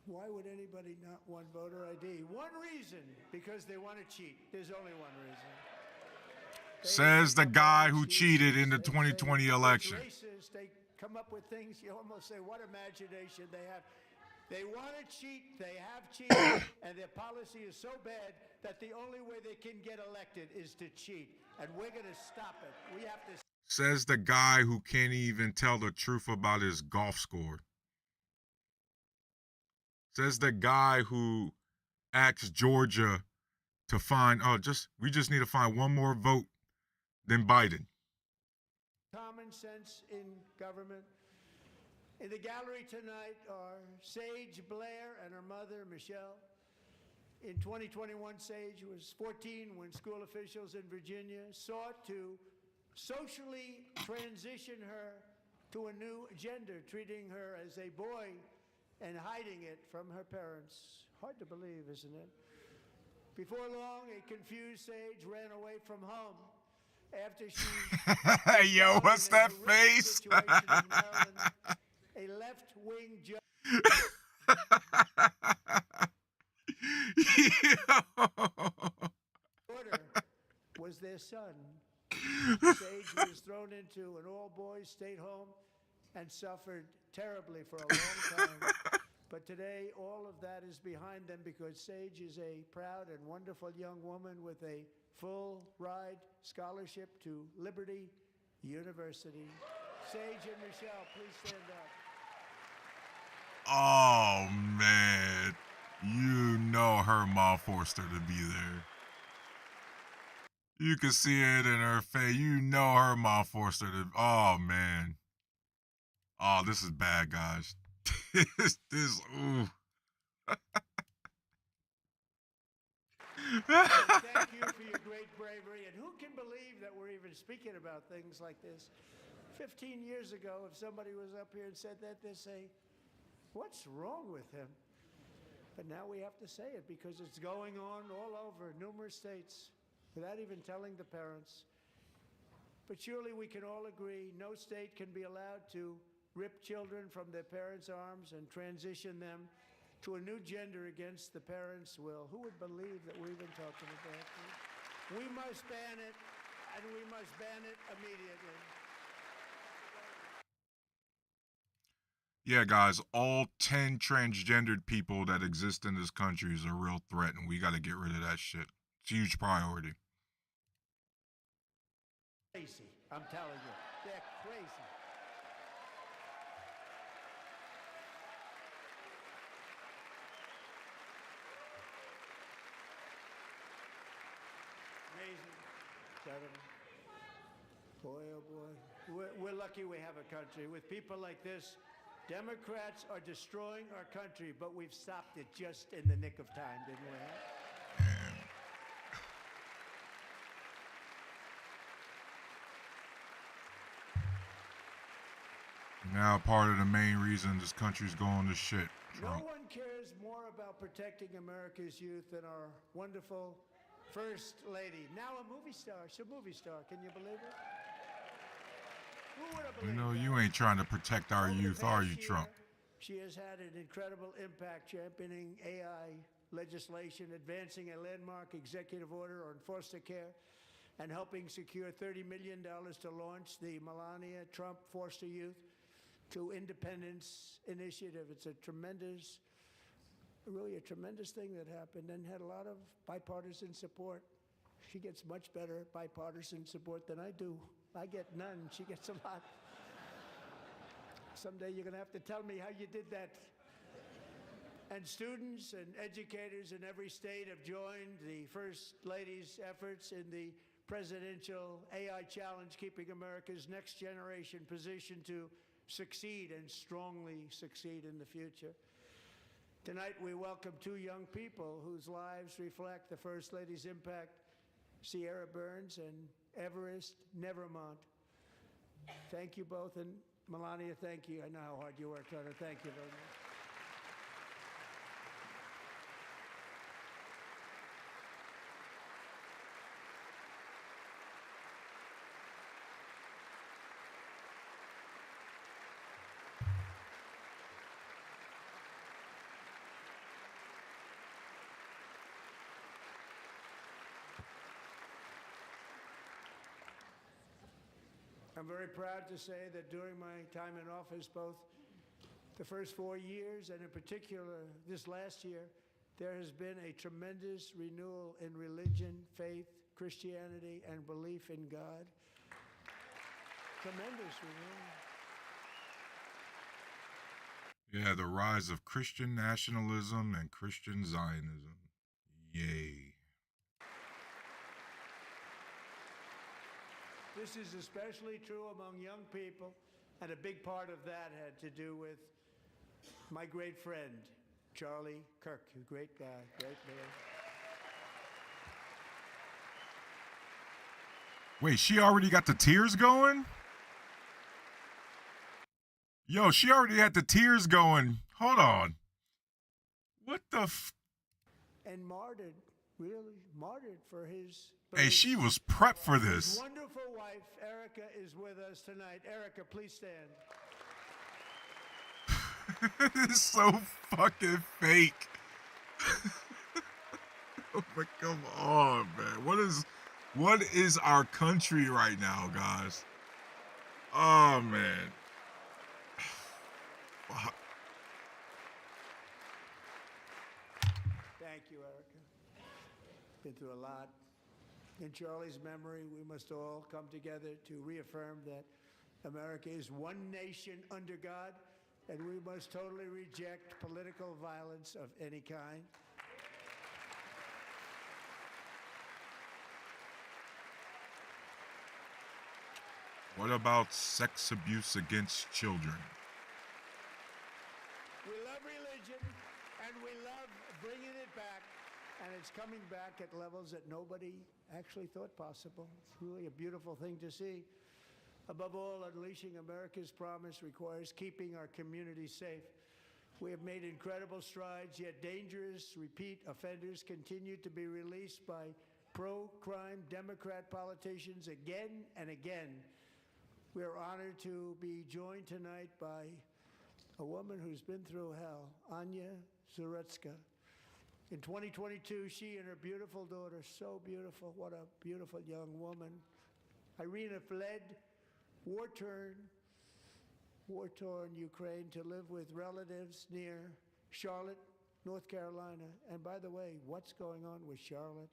Why would anybody not want voter ID? One reason, because they want to cheat. There's only one reason. Says the guy who cheated in the 2020 election. Racist. They come up with things you almost say, what imagination they have. They want to cheat, they have cheated, and their policy is so bad that the only way they can get elected is to cheat. And we're going to stop it. We have to. Says the guy who can't even tell the truth about his golf score. Says the guy who asked Georgia to find, we just need to find one more vote than Biden. Common sense in government. In the gallery tonight are Sage Blair and her mother, Michelle. In 2021, Sage was 14 when school officials in Virginia sought to socially transition her to a new gender, treating her as a boy and hiding it from her parents. Hard to believe, isn't it? Before long, a confused Sage ran away from home after she... Yo, what's that face? A left-wing judge order was their son. Sage was thrown into an all-boys state home and suffered terribly for a long time. But today, all of that is behind them because Sage is a proud and wonderful young woman with a full-ride scholarship to Liberty University. Sage and Michelle, please stand up. Oh, man. You know her mom forced her to be there. You can see it in her face. You know her mom forced her to... Oh, man. Oh, this is bad, guys. Ooh. Thank you for your great bravery. And who can believe that we're even speaking about things like this? 15 years ago, if somebody was up here and said that, they'd say, what's wrong with him? But now we have to say it because it's going on all over numerous states without even telling the parents. But surely we can all agree no state can be allowed to rip children from their parents' arms and transition them to a new gender against the parents' will. Who would believe that we're even talking about this? We must ban it, and we must ban it immediately. Yeah, guys, all 10 transgendered people that exist in this country is a real threat, and we got to get rid of that shit. It's a huge priority. Crazy, I'm telling you. They're crazy. Amazing. Incredible. Boy, oh boy. We're lucky we have a country. With people like this, Democrats are destroying our country, but we've stopped it just in the nick of time, didn't we? Now part of the main reason this country's going to shit. No Trump. one cares more about protecting America's youth than our wonderful First Lady, now a movie star. She's a movie star. Can you believe it? Who would have You believed know, that? you ain't trying to protect our Over the youth, are past you, year, Trump? She has had an incredible impact championing AI legislation, advancing a landmark executive order on foster care, and helping secure $30 million to launch the Melania Trump Foster Youth to Independence Initiative. It's really a tremendous thing that happened and had a lot of bipartisan support. She gets much better bipartisan support than I do. I get none. She gets a lot. Someday you're going to have to tell me how you did that. And students and educators in every state have joined the First Lady's efforts in the presidential AI challenge, keeping America's next generation positioned to succeed and strongly succeed in the future. Tonight, we welcome two young people whose lives reflect the First Lady's impact, Sierra Burns and Everest Nevermont. Thank you both, and Melania, thank you. I know how hard you worked on it. Thank you very much. I'm very proud to say that during my time in office, both the first 4 years and in particular this last year, there has been a tremendous renewal in religion, faith, Christianity, and belief in God. Tremendous renewal. Yeah, the rise of Christian nationalism and Christian Zionism. Yay. This is especially true among young people, and a big part of that had to do with my great friend, Charlie Kirk, a great guy, great man. Wait, she already got the tears going? Yo, she already had the tears going. Hold on. What the f... And martyred, really martyred for his Hey, beliefs. she was prepped for His this. wonderful wife, Erica, is with us tonight. Erica, please stand. It's so fucking fake. Oh, but come on, man. What is our country right now, guys? Oh, man. Fuck. Thank you, Erica. Been through a lot. In Charlie's memory, we must all come together to reaffirm that America is one nation under God, and we must totally reject political violence of any kind. What about sex abuse against children? We love religion, and we love bringing it back, and it's coming back at levels that nobody actually thought possible. It's really a beautiful thing to see. Above all, unleashing America's promise requires keeping our communities safe. We have made incredible strides, yet dangerous repeat offenders continue to be released by pro-crime Democrat politicians again and again. We are honored to be joined tonight by a woman who's been through hell, Anya Zarutska. In 2022, she and her beautiful daughter, so beautiful, what a beautiful young woman, Irina, fled war-torn Ukraine to live with relatives near Charlotte, North Carolina. And by the way, what's going on with Charlotte?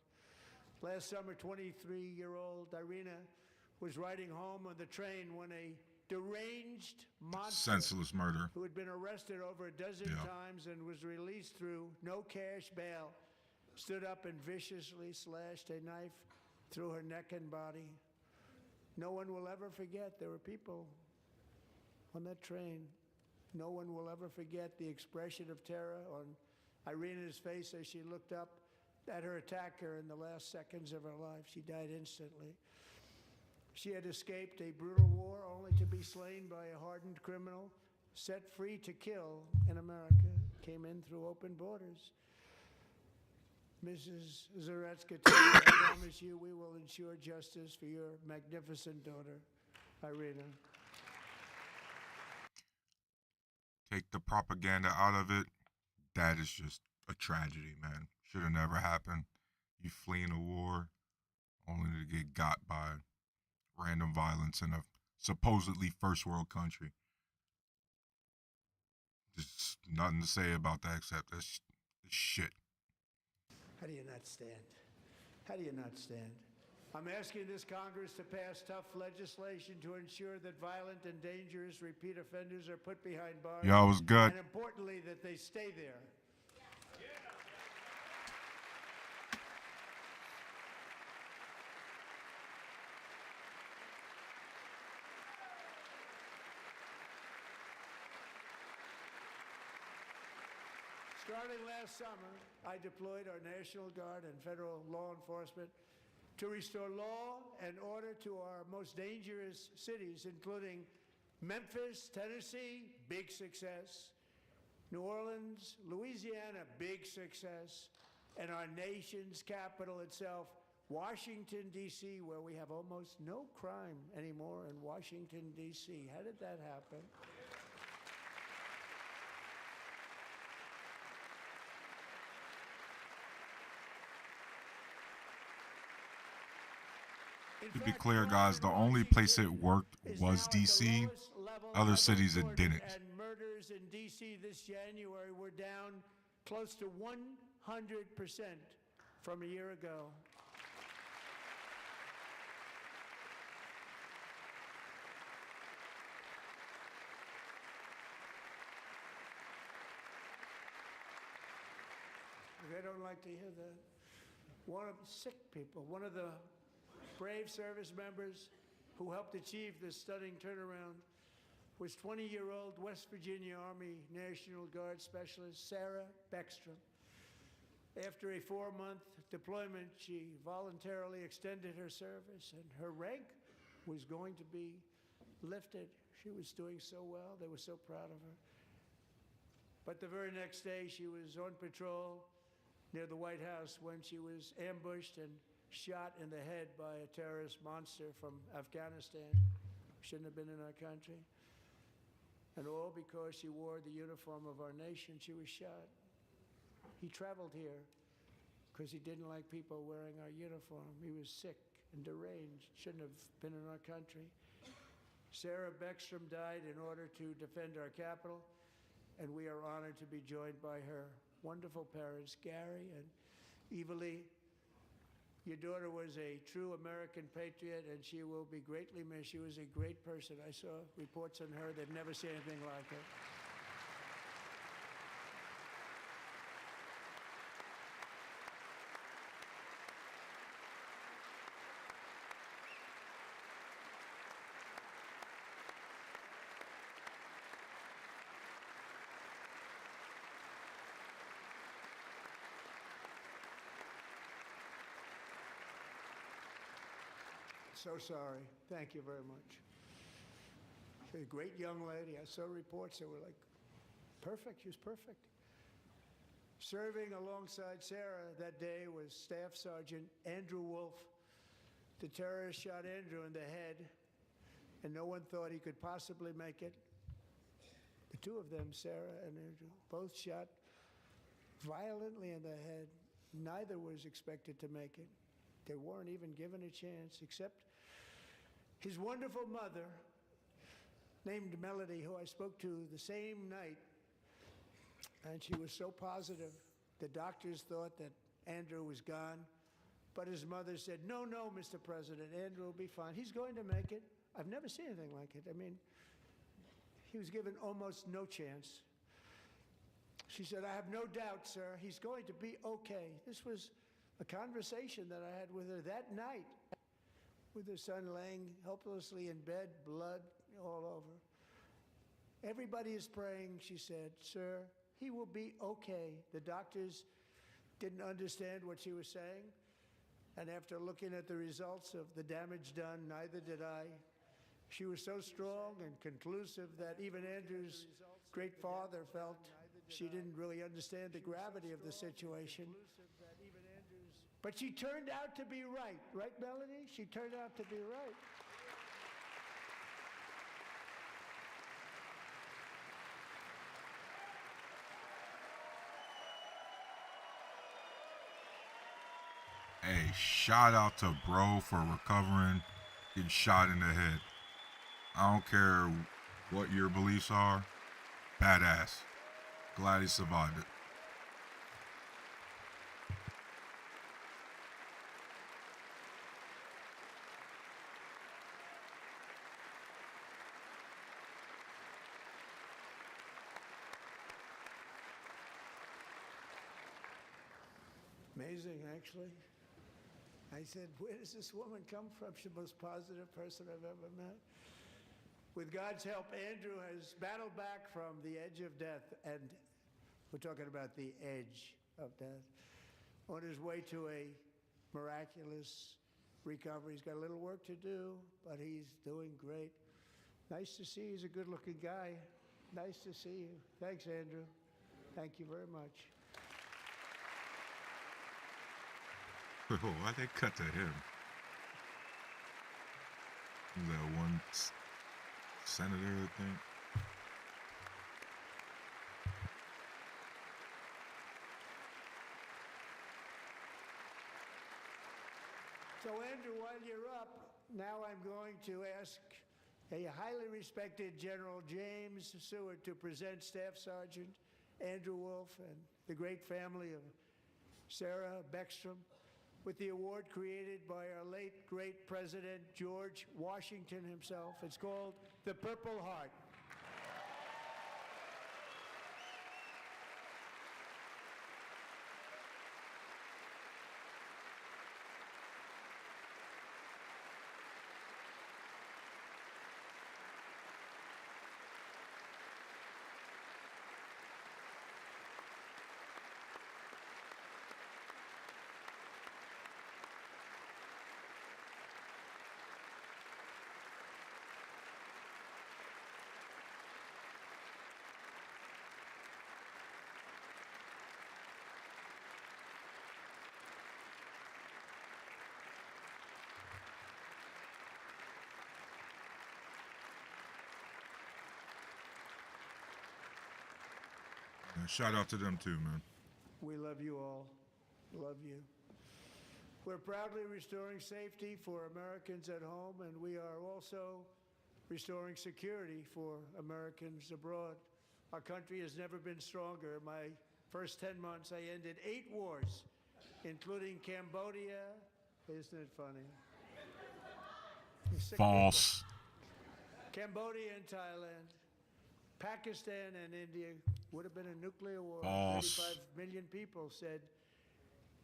Last summer, 23-year-old Irina was riding home on the train when a deranged monster Senseless murder. who had been arrested over a dozen times and was released through no cash bail stood up and viciously slashed a knife through her neck and body. No one will ever forget. There were people on that train. No one will ever forget the expression of terror on Irina's face as she looked up at her attacker in the last seconds of her life. She died instantly. She had escaped a brutal war only to be slain by a hardened criminal, set free to kill in America, came in through open borders. Mrs. Zaretsky, I promise you we will ensure justice for your magnificent daughter, Irina. Take the propaganda out of it. That is just a tragedy, man. Should have never happened. You fleeing a war only to get got by random violence in a supposedly first world country. Just nothing to say about that except that's shit. How do you not stand? How do you not stand? I'm asking this Congress to pass tough legislation to ensure that violent and dangerous repeat offenders are put behind bars. Yo, it was good. And importantly, that they stay there. Starting last summer, I deployed our National Guard and federal law enforcement to restore law and order to our most dangerous cities, including Memphis, Tennessee, big success, New Orleans, Louisiana, big success, and our nation's capital itself, Washington, D.C., where we have almost no crime anymore in Washington, D.C. How did that happen? To be clear, guys, the only place it worked was D.C. Other cities it didn't. And murders in D.C. this January were down close to 100% from a year ago. They don't like to hear that. One of the sick people, one of the brave service members who helped achieve this stunning turnaround was 20-year-old West Virginia Army National Guard Specialist Sarah Beckstrom. After a 4-month deployment, she voluntarily extended her service, and her rank was going to be lifted. She was doing so well. They were so proud of her. But the very next day, she was on patrol near the White House when she was ambushed and shot in the head by a terrorist monster from Afghanistan. Shouldn't have been in our country. And all because she wore the uniform of our nation, she was shot. He traveled here because he didn't like people wearing our uniform. He was sick and deranged, shouldn't have been in our country. Sarah Beckstrom died in order to defend our capital, and we are honored to be joined by her wonderful parents, Gary and Eva Lee. Your daughter was a true American patriot, and she will be greatly missed. She was a great person. I saw reports on her. They've never seen anything like it. So sorry. Thank you very much. She's a great young lady. I saw reports that were like, perfect. She was perfect. Serving alongside Sarah that day was Staff Sergeant Andrew Wolf. The terrorist shot Andrew in the head, and no one thought he could possibly make it. The two of them, Sarah and Andrew, both shot violently in the head. Neither was expected to make it. They weren't even given a chance, except his wonderful mother, named Melody, who I spoke to the same night, and she was so positive. The doctors thought that Andrew was gone, but his mother said, no, Mr. President, Andrew will be fine. He's going to make it. I've never seen anything like it. I mean, he was given almost no chance. She said, I have no doubt, sir, he's going to be okay. This was a conversation that I had with her that night, with her son laying helplessly in bed, blood all over. Everybody is praying, she said, sir, he will be okay. The doctors didn't understand what she was saying, and after looking at the results of the damage done, neither did I. She was so strong and conclusive that even Andrew's great father felt she didn't really understand the gravity of the situation. But she turned out to be right. Right, Melanie? She turned out to be right. Hey, shout out to bro for recovering, getting shot in the head. I don't care what your beliefs are. Badass. Glad he survived it. Amazing, actually. I said, where does this woman come from? She's the most positive person I've ever met. With God's help, Andrew has battled back from the edge of death, and we're talking about the edge of death, on his way to a miraculous recovery. He's got a little work to do, but he's doing great. Nice to see you. He's a good-looking guy. Nice to see you. Thanks, Andrew. Thank you very much. Why'd they cut to him? That one senator, I think. So, Andrew, while you're up, now I'm going to ask a highly respected General James Seward to present Staff Sergeant Andrew Wolf and the great family of Sarah Beckstrom with the award created by our late, great President George Washington himself. It's called the Purple Heart. And shout out to them too, man. We love you all. Love you. We're proudly restoring safety for Americans at home, and we are also restoring security for Americans abroad. Our country has never been stronger. My first 10 months, I ended 8 wars, including Cambodia. Isn't it funny? False. Cambodia and Thailand. Pakistan and India would have been a nuclear war. False. 35 million people said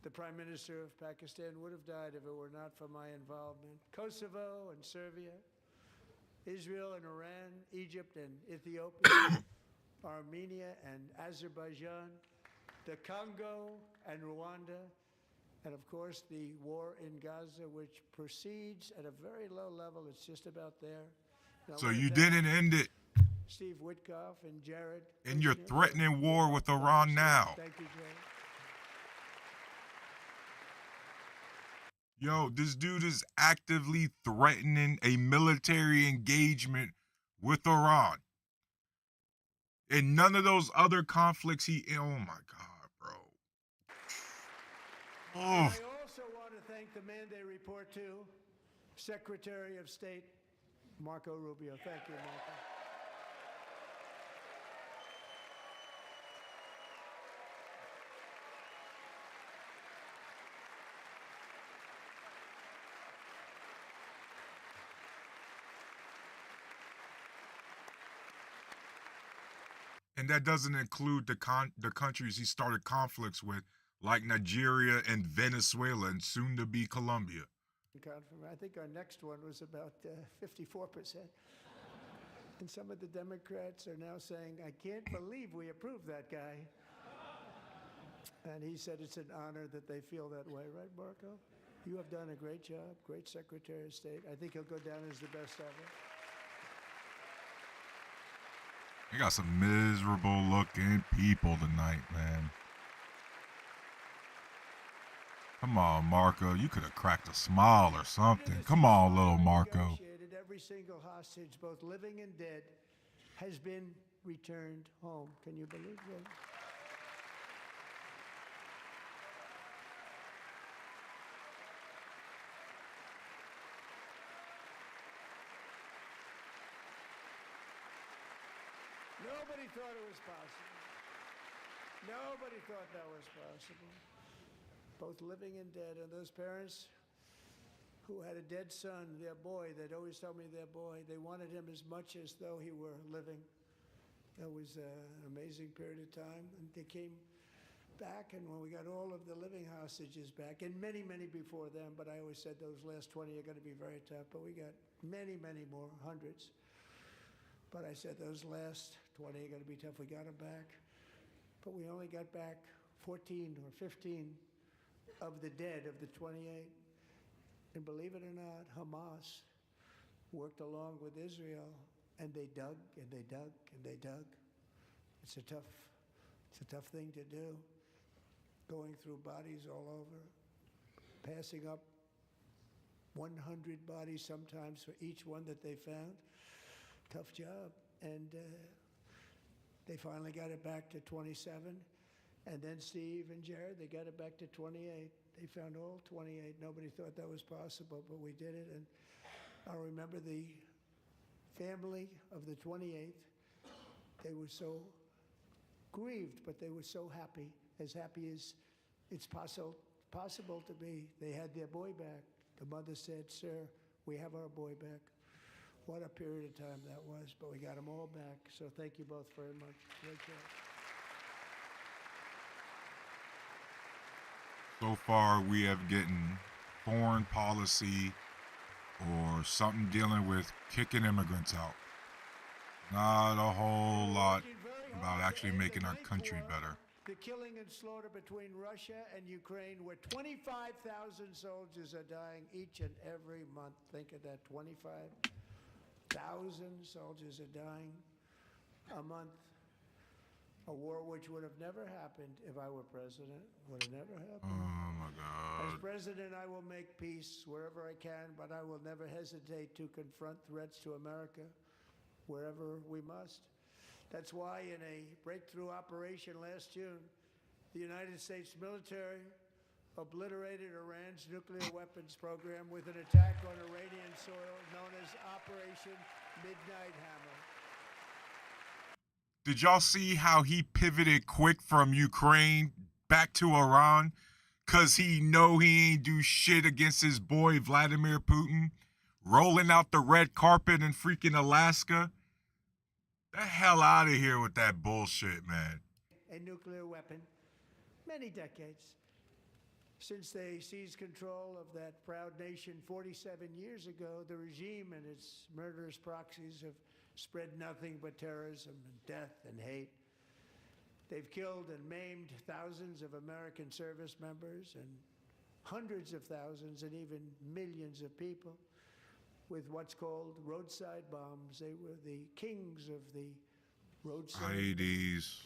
the Prime Minister of Pakistan would have died if it were not for my involvement. Kosovo and Serbia, Israel and Iran, Egypt and Ethiopia, Armenia and Azerbaijan, the Congo and Rwanda, and of course the war in Gaza, which proceeds at a very low level. It's just about there. So you didn't end it. Steve Witkoff and Jared. And you're threatening war with Iran now. Thank you, Jared. Yo, this dude is actively threatening a military engagement with Iran. And none of those other conflicts oh my God, bro. Oh. I also want to thank the man they report to, Secretary of State Marco Rubio. Thank you, Marco. And that doesn't include the countries he started conflicts with, like Nigeria and Venezuela and soon to be Colombia. I think our next one was about 54%. And some of the Democrats are now saying, I can't believe we approved that guy. And he said it's an honor that they feel that way, right, Marco? You have done a great job, great Secretary of State. I think he'll go down as the best ever. We got some miserable looking people tonight, man. Come on, Marco. You could have cracked a smile or something. Come on, little Marco. Every single hostage, both living and dead, has been returned home. Can you believe that? Nobody thought it was possible. Nobody thought that was possible. Both living and dead. And those parents who had a dead son, their boy, they'd always tell me their boy, they wanted him as much as though he were living. That was an amazing period of time. And they came back, and when we got all of the living hostages back, and many, many before them, but I always said those last 20 are going to be very tough, but we got many, many more, hundreds. But I said those last 20 are going to be tough. We got them back. But we only got back 14 or 15 of the dead of the 28. And believe it or not, Hamas worked along with Israel, and they dug and they dug and they dug. It's a tough thing to do, going through bodies all over, passing up 100 bodies sometimes for each one that they found. Tough job. And they finally got it back to 27. And then Steve and Jared, they got it back to 28. They found all 28. Nobody thought that was possible, but we did it. And I remember the family of the 28th. They were so grieved, but they were so happy as it's possible to be. They had their boy back. The mother said, "Sir, we have our boy back." What a period of time that was, but we got them all back. So thank you both very much. Great job. So far, we have gotten foreign policy or something dealing with kicking immigrants out. Not a whole lot about actually making our country better. The killing and slaughter between Russia and Ukraine, where 25,000 soldiers are dying each and every month. Think of that, 25,000 soldiers are dying a month. A war which would have never happened if I were president. Would have never happened. Oh, my God. As president, I will make peace wherever I can, but I will never hesitate to confront threats to America wherever we must. That's why in a breakthrough operation last June, the United States military obliterated Iran's nuclear weapons program with an attack on Iranian soil known as Operation Midnight Hammer. Did y'all see how he pivoted quick from Ukraine back to Iran? Cause he know he ain't do shit against his boy Vladimir Putin, rolling out the red carpet in freaking Alaska. The hell out of here with that bullshit, man. A nuclear weapon, many decades since they seized control of that proud nation 47 years ago. The regime and its murderous proxies have spread nothing but terrorism and death and hate. They've killed and maimed thousands of American service members and hundreds of thousands and even millions of people with what's called roadside bombs. They were the kings of the roadside IEDs.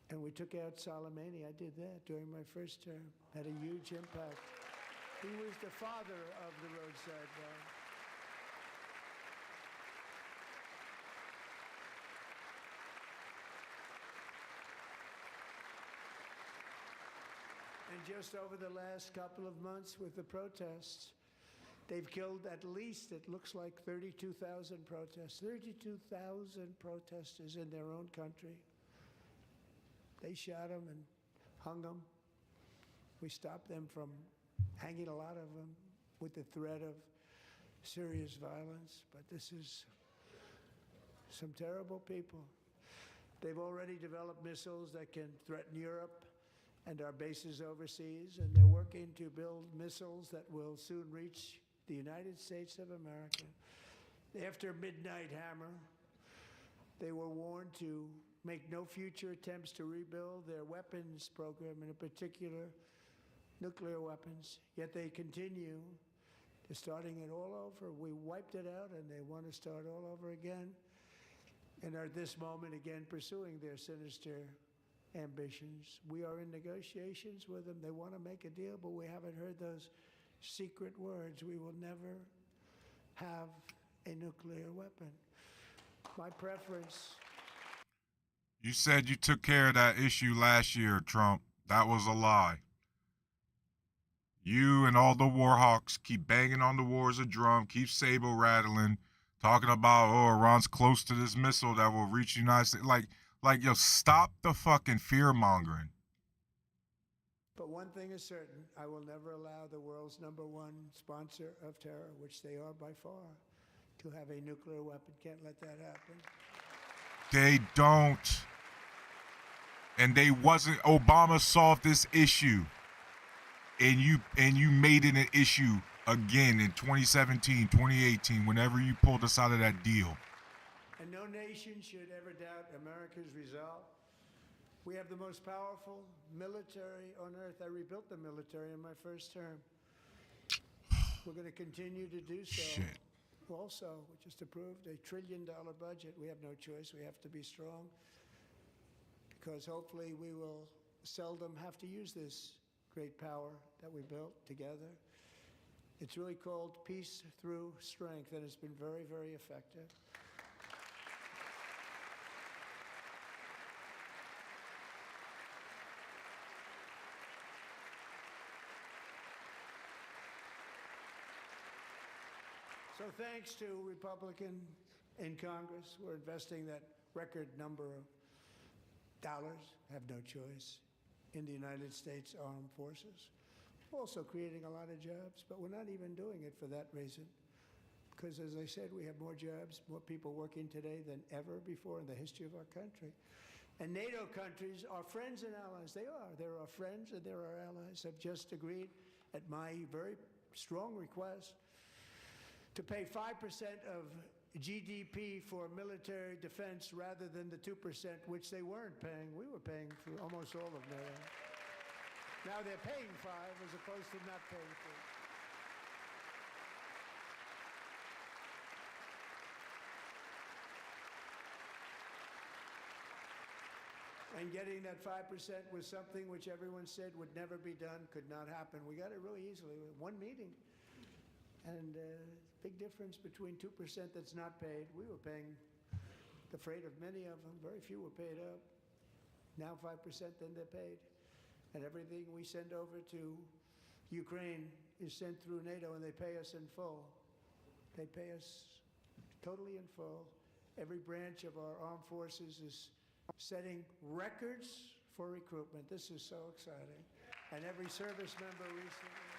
And we took out Soleimani. I did that during my first term. Had a huge impact. He was the father of the roadside bomb. And just over the last couple of months with the protests, they've killed at least, it looks like 32,000 protests, 32,000 protesters in their own country. They shot them and hung them. We stopped them from hanging a lot of them with the threat of serious violence. But this is some terrible people. They've already developed missiles that can threaten Europe and our bases overseas, and they're working to build missiles that will soon reach the United States of America. After Midnight Hammer, they were warned to make no future attempts to rebuild their weapons program, and in particular, nuclear weapons. Yet they continue. They're starting it all over. We wiped it out, and they want to start all over again, and are at this moment again pursuing their sinister ambitions. We are in negotiations with them. They want to make a deal, but we haven't heard those secret words. We will never have a nuclear weapon. My preference. You said you took care of that issue last year, Trump. That was a lie. You and all the war hawks keep banging on the war as a drum, keep saber rattling, talking about, oh, Iran's close to this missile that will reach the United States. Yo, stop the fucking fear mongering. But one thing is certain, I will never allow the world's #1 sponsor of terror, which they are by far, to have a nuclear weapon. Can't let that happen. They don't. And Obama solved this issue. And you made it an issue again in 2017, 2018, whenever you pulled us out of that deal. And no nation should ever doubt America's resolve. We have the most powerful military on earth. I rebuilt the military in my first term. We're going to continue to do so. Shit. Also, we just approved a $1 trillion budget. We have no choice. We have to be strong because hopefully we will seldom have to use this great power that we built together. It's really called peace through strength, and it's been very, very effective. So thanks to Republican in Congress, we're investing that record number of dollars, have no choice, in the United States Armed Forces. We're also creating a lot of jobs, but we're not even doing it for that reason. Because as I said, we have more jobs, more people working today than ever before in the history of our country. And NATO countries are friends and allies. They are. They're our friends and they're our allies. Have just agreed at my very strong request to pay 5% of GDP for military defense rather than the 2%, which they weren't paying. We were paying for almost all of NATO. Now they're paying 5 as opposed to not paying 4. And getting that 5% was something which everyone said would never be done, could not happen. We got it really easily with one meeting. And big difference between 2% that's not paid. We were paying the freight of many of them. Very few were paid up. Now 5%, then they're paid. And everything we send over to Ukraine is sent through NATO, and they pay us in full. They pay us totally in full. Every branch of our armed forces is setting records for recruitment. This is so exciting. And every service member recently.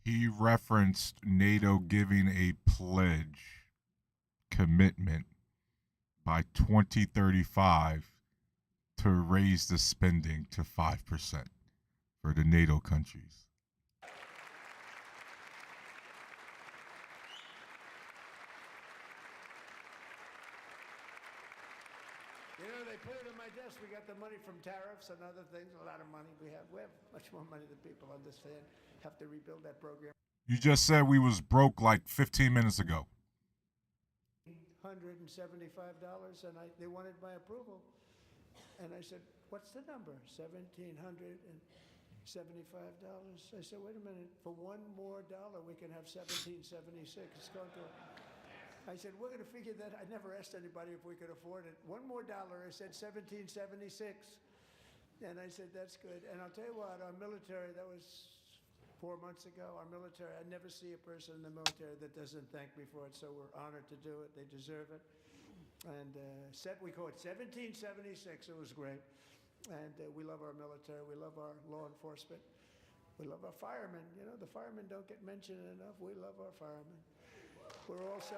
He referenced NATO giving a pledge commitment by 2035 to raise the spending to 5% for the NATO countries. You know, they put it on my desk. We got the money from tariffs and other things, a lot of money we have. We have much more money than people understand. Have to rebuild that program. You just said we was broke like 15 minutes ago. $175, and they wanted my approval. And I said, what's the number? $1,775. I said, wait a minute, for $1 more we can have $1,776. It's going to... I said, we're going to figure that. I never asked anybody if we could afford it. $1 more, I said $1,776. And I said, that's good. And I'll tell you what, our military, that was 4 months ago, our military, I never see a person in the military that doesn't thank me for it, so we're honored to do it. They deserve it. And we call it 1776. It was great. And we love our military. We love our law enforcement. We love our firemen. You know, the firemen don't get mentioned enough. We love our firemen. We're also...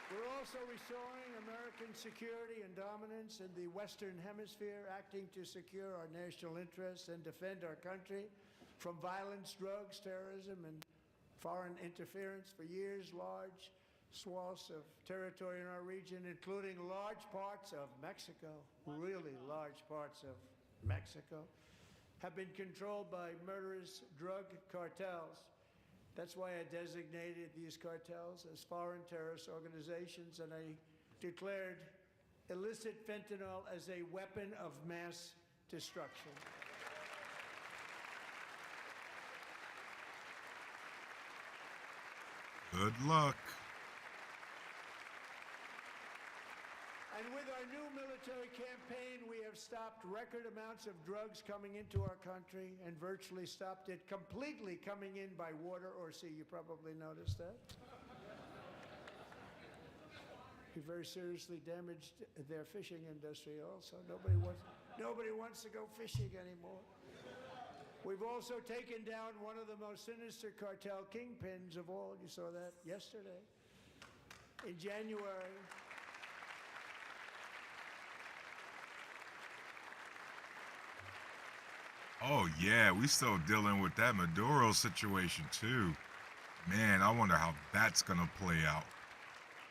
We're also restoring American security and dominance in the Western Hemisphere, acting to secure our national interests and defend our country from violence, drugs, terrorism, and foreign interference. For years, large swaths of territory in our region, including large parts of Mexico, really large parts of Mexico, have been controlled by murderous drug cartels. That's why I designated these cartels as foreign terrorist organizations, and I declared illicit fentanyl as a weapon of mass destruction. Good luck. And with our new military campaign, we have stopped record amounts of drugs coming into our country and virtually stopped it completely coming in by water or sea. You probably noticed that. We very seriously damaged their fishing industry also. Nobody wants to go fishing anymore. We've also taken down one of the most sinister cartel kingpins of all. You saw that yesterday. In January, Oh yeah, we still dealing with that Maduro situation too. Man, I wonder how that's gonna play out.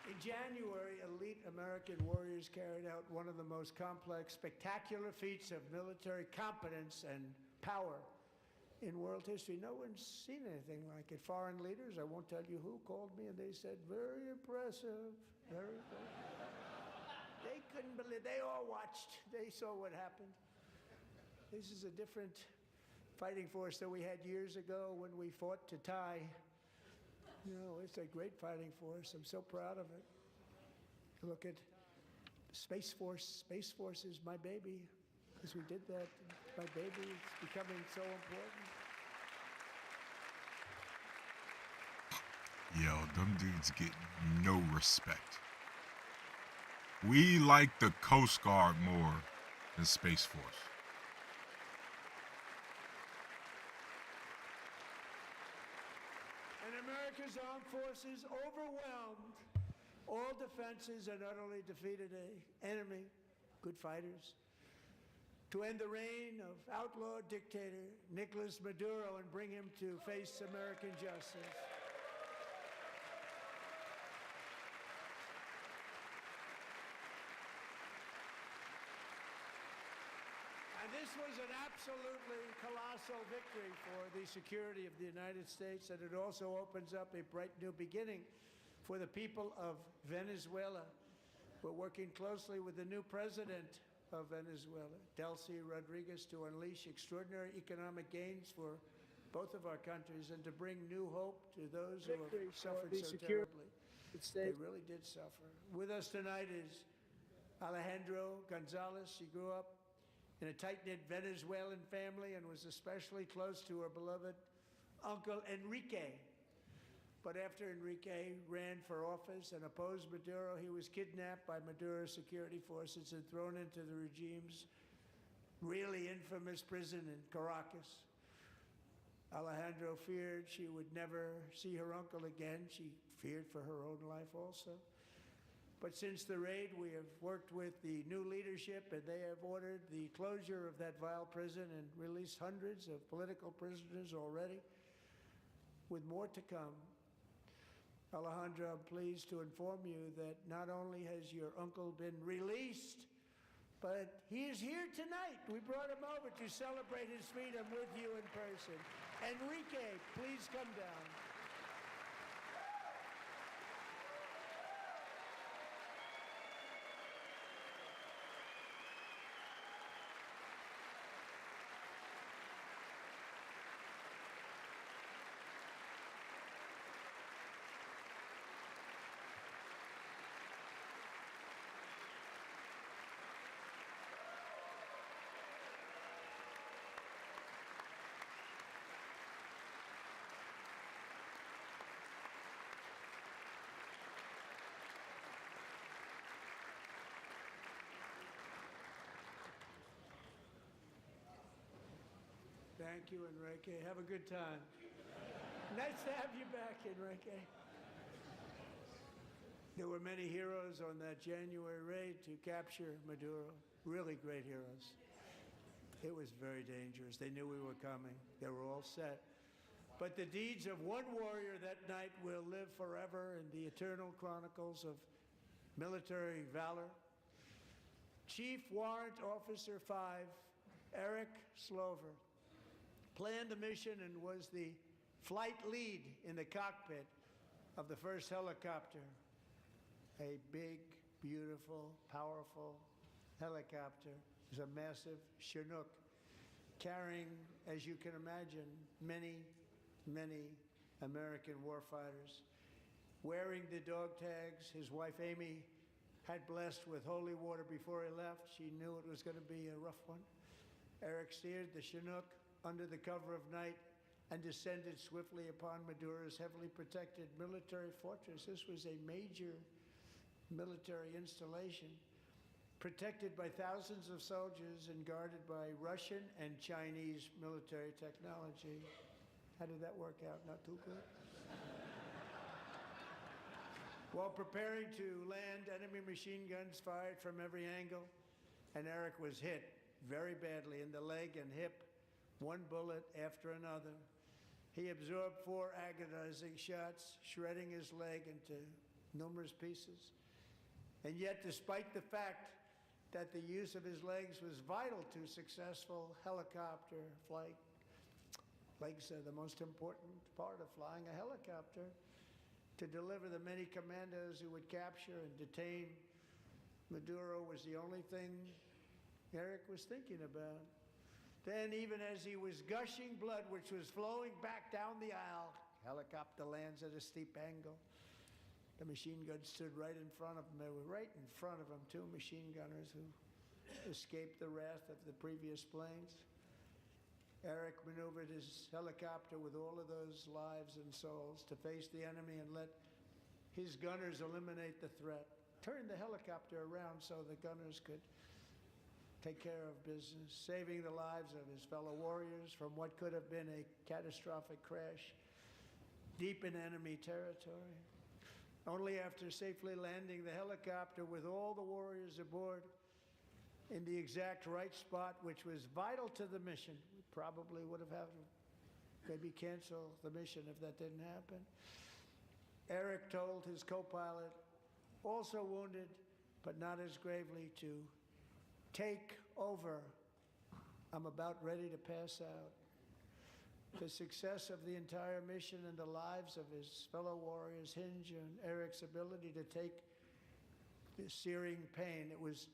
In January, elite American warriors carried out one of the most complex, spectacular feats of military competence and power in world history. No one's seen anything like it. Foreign leaders, I won't tell you who, called me and they said, very impressive, very impressive. They couldn't believe, they all watched, they saw what happened. This is a different fighting force than we had years ago when we fought to tie. You know, it's a great fighting force. I'm so proud of it. Look at Space Force. Space Force is my baby because we did that. My baby is becoming so important. Yo, them dudes get no respect. We like the Coast Guard more than Space Force. And America's armed forces overwhelmed all defenses and utterly defeated an enemy, good fighters, to end the reign of outlaw dictator Nicolas Maduro and bring him to face American justice. And this was an absolutely colossal victory for the security of the United States, and it also opens up a bright new beginning for the people of Venezuela. We're working closely with the new president of Venezuela, Delcy Rodriguez, to unleash extraordinary economic gains for both of our countries and to bring new hope to those who have suffered so terribly. They really did suffer. With us tonight is Alejandro Gonzalez. She grew up in a tight-knit Venezuelan family and was especially close to her beloved uncle Enrique. But after Enrique ran for office and opposed Maduro, he was kidnapped by Maduro's security forces and thrown into the regime's really infamous prison in Caracas. Alejandro feared she would never see her uncle again. She feared for her own life also. But since the raid, we have worked with the new leadership, and they have ordered the closure of that vile prison and released hundreds of political prisoners already, with more to come. Alejandro, I'm pleased to inform you that not only has your uncle been released, but he is here tonight. We brought him over to celebrate his freedom with you in person. Enrique, please come down. Thank you, Enrique. Have a good time. Nice to have you back, Enrique. There were many heroes on that January raid to capture Maduro. Really great heroes. It was very dangerous. They knew we were coming. They were all set. But the deeds of one warrior that night will live forever in the eternal chronicles of military valor. Chief Warrant Officer 5, Eric Slover, planned the mission and was the flight lead in the cockpit of the first helicopter. A big, beautiful, powerful helicopter. It was a massive Chinook carrying, as you can imagine, many American warfighters. Wearing the dog tags his wife Amy had blessed with holy water before he left. She knew it was going to be a rough one. Eric steered the Chinook under the cover of night and descended swiftly upon Maduro's heavily protected military fortress. This was a major military installation, protected by thousands of soldiers and guarded by Russian and Chinese military technology. How did that work out? Not too good? While preparing to land, enemy machine guns fired from every angle, and Eric was hit very badly in the leg and hip, one bullet after another. He absorbed 4 agonizing shots, shredding his leg into numerous pieces. And yet, despite the fact that the use of his legs was vital to successful helicopter flight, legs are the most important part of flying a helicopter. To deliver the many commandos who would capture and detain Maduro was the only thing Eric was thinking about. Then, even as he was gushing blood, which was flowing back down the aisle, helicopter lands at a steep angle. The machine guns stood right in front of him. They were right in front of him, 2 machine gunners who escaped the wrath of the previous planes. Eric maneuvered his helicopter with all of those lives and souls to face the enemy and let his gunners eliminate the threat. Turned the helicopter around so the gunners could take care of business, saving the lives of his fellow warriors from what could have been a catastrophic crash deep in enemy territory. Only after safely landing the helicopter with all the warriors aboard in the exact right spot, which was vital to the mission. We probably would have had to maybe cancel the mission if that didn't happen. Eric told his co-pilot, also wounded, but not as gravely, to take over. I'm about ready to pass out. The success of the entire mission and the lives of his fellow warriors hinge on Eric's ability to take the searing pain. It was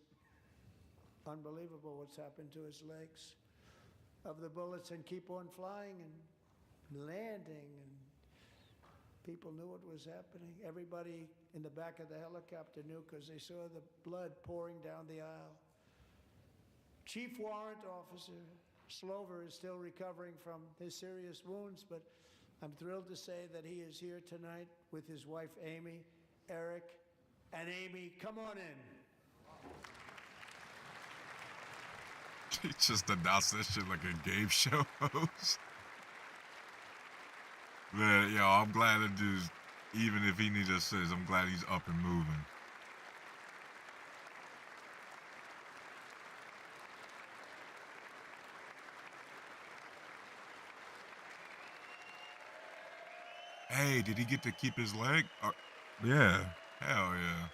unbelievable what's happened to his legs of the bullets and keep on flying and landing, and people knew what was happening. Everybody in the back of the helicopter knew because they saw the blood pouring down the aisle. Chief Warrant Officer Slover is still recovering from his serious wounds, but I'm thrilled to say that he is here tonight with his wife Amy, Eric, and Amy, come on in. He just announced that shit like a game show host. Man, yo, I'm glad that dude's, even if he needs assist, I'm glad he's up and moving. Hey, did he get to keep his leg? Yeah, hell yeah.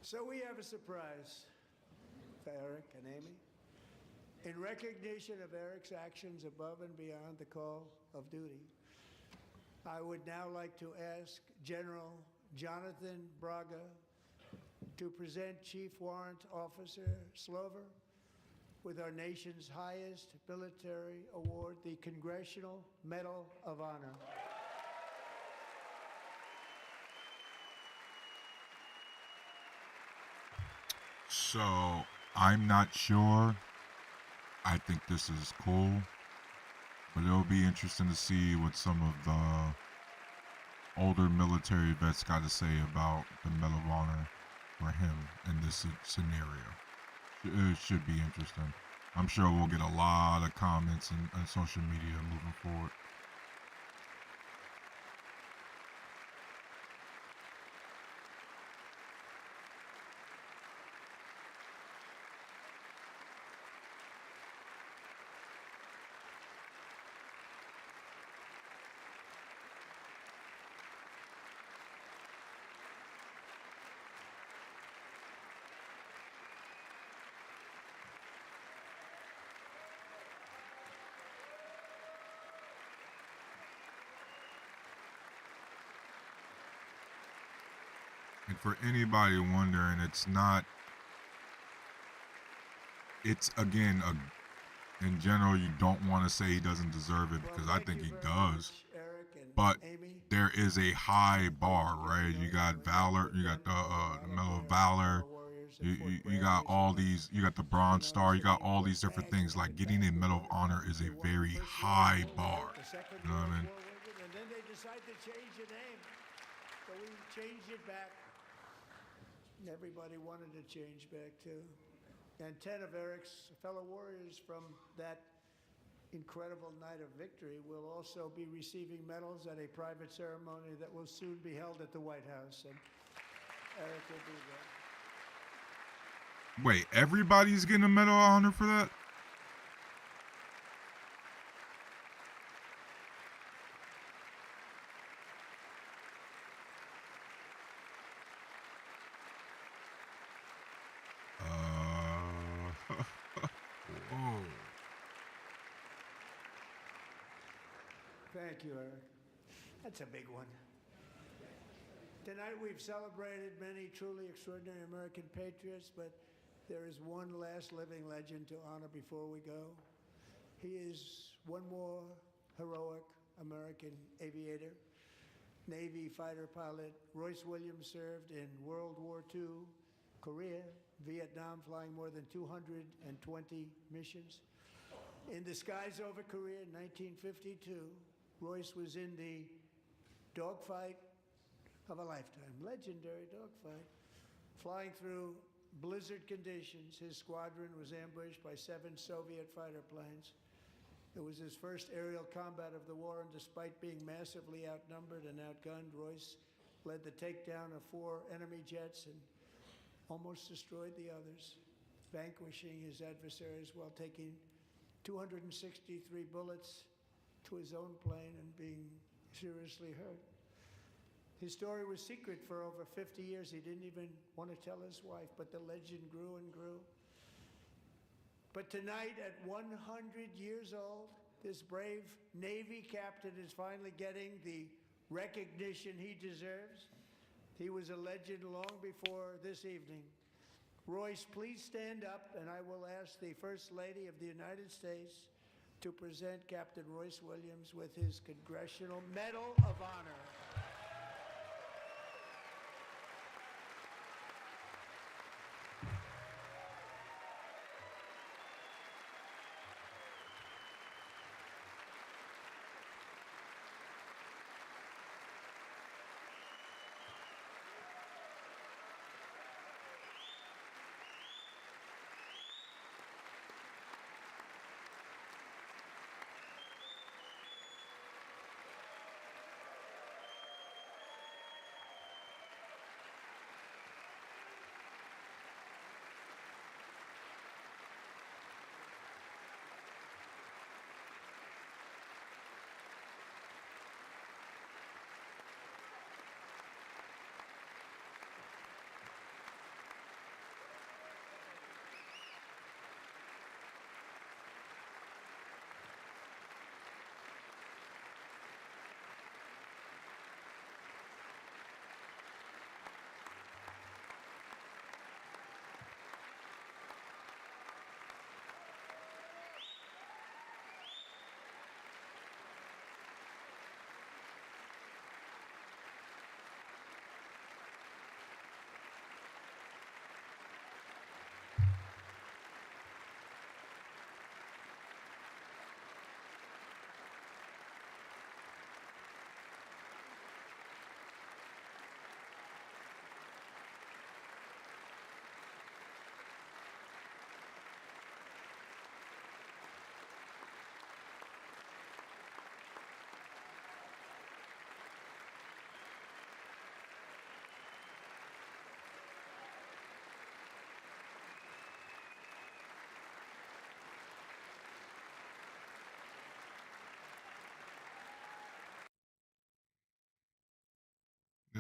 So we have a surprise for Eric and Amy. In recognition of Eric's actions above and beyond the call of duty, I would now like to ask General Jonathan Braga to present Chief Warrant Officer Slover with our nation's highest military award, the Congressional Medal of Honor. So, I'm not sure. I think this is cool. But it'll be interesting to see what some of the older military vets got to say about the Medal of Honor for him in this scenario. It should be interesting. I'm sure we'll get a lot of comments on social media moving forward. And for anybody wondering, it's again, in general, you don't want to say he doesn't deserve it because I think he does. But there is a high bar, right? You got Valor, you got the Medal of Valor, you got all these, you got the Bronze Star, you got all these different things. Like getting a Medal of Honor is a very high bar. You know what I mean? And then they decided to change the name. So we changed it back. Everybody wanted to change back too. And 10 of Eric's fellow warriors from that incredible night of victory will also be receiving medals at a private ceremony that will soon be held at the White House. And Eric will be there. Wait, everybody's getting a Medal of Honor for that? Whoa. Thank you, Eric. That's a big one. Tonight we've celebrated many truly extraordinary American patriots, but there is one last living legend to honor before we go. He is one more heroic American aviator, Navy fighter pilot. Royce Williams served in World War II, Korea, Vietnam, flying more than 220 missions. In the skies over Korea in 1952, Royce was in the dogfight of a lifetime, legendary dogfight. Flying through blizzard conditions, his squadron was ambushed by 7 Soviet fighter planes. It was his first aerial combat of the war, and despite being massively outnumbered and outgunned, Royce led the takedown of 4 enemy jets and almost destroyed the others, vanquishing his adversaries while taking 263 bullets to his own plane and being seriously hurt. His story was secret for over 50 years. He didn't even want to tell his wife, but the legend grew and grew. But tonight, at 100 years old, this brave Navy captain is finally getting the recognition he deserves. He was a legend long before this evening. Royce, please stand up, and I will ask the First Lady of the United States to present Captain Royce Williams with his Congressional Medal of Honor.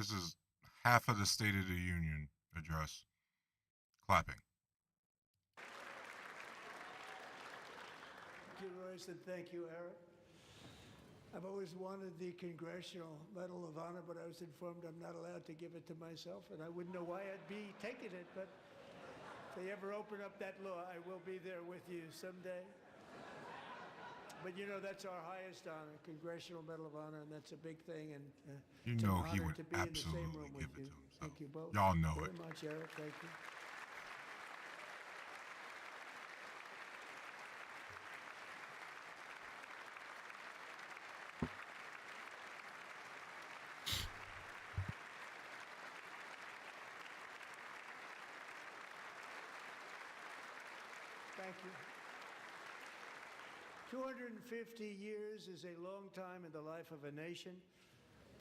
This is half of the State of the Union address. Clapping. Thank you, Royce, and thank you, Eric. I've always wanted the Congressional Medal of Honor, but I was informed I'm not allowed to give it to myself, and I wouldn't know why I'd be taking it, but if they ever open up that law, I will be there with you someday. But you know, that's our highest honor, Congressional Medal of Honor, and that's a big thing, and You it's an know he honor would to be in the same absolutely room give with it you. to him. So Thank you both. y'all know very it. much, Eric. Thank you. Thank you. 250 years is a long time in the life of a nation,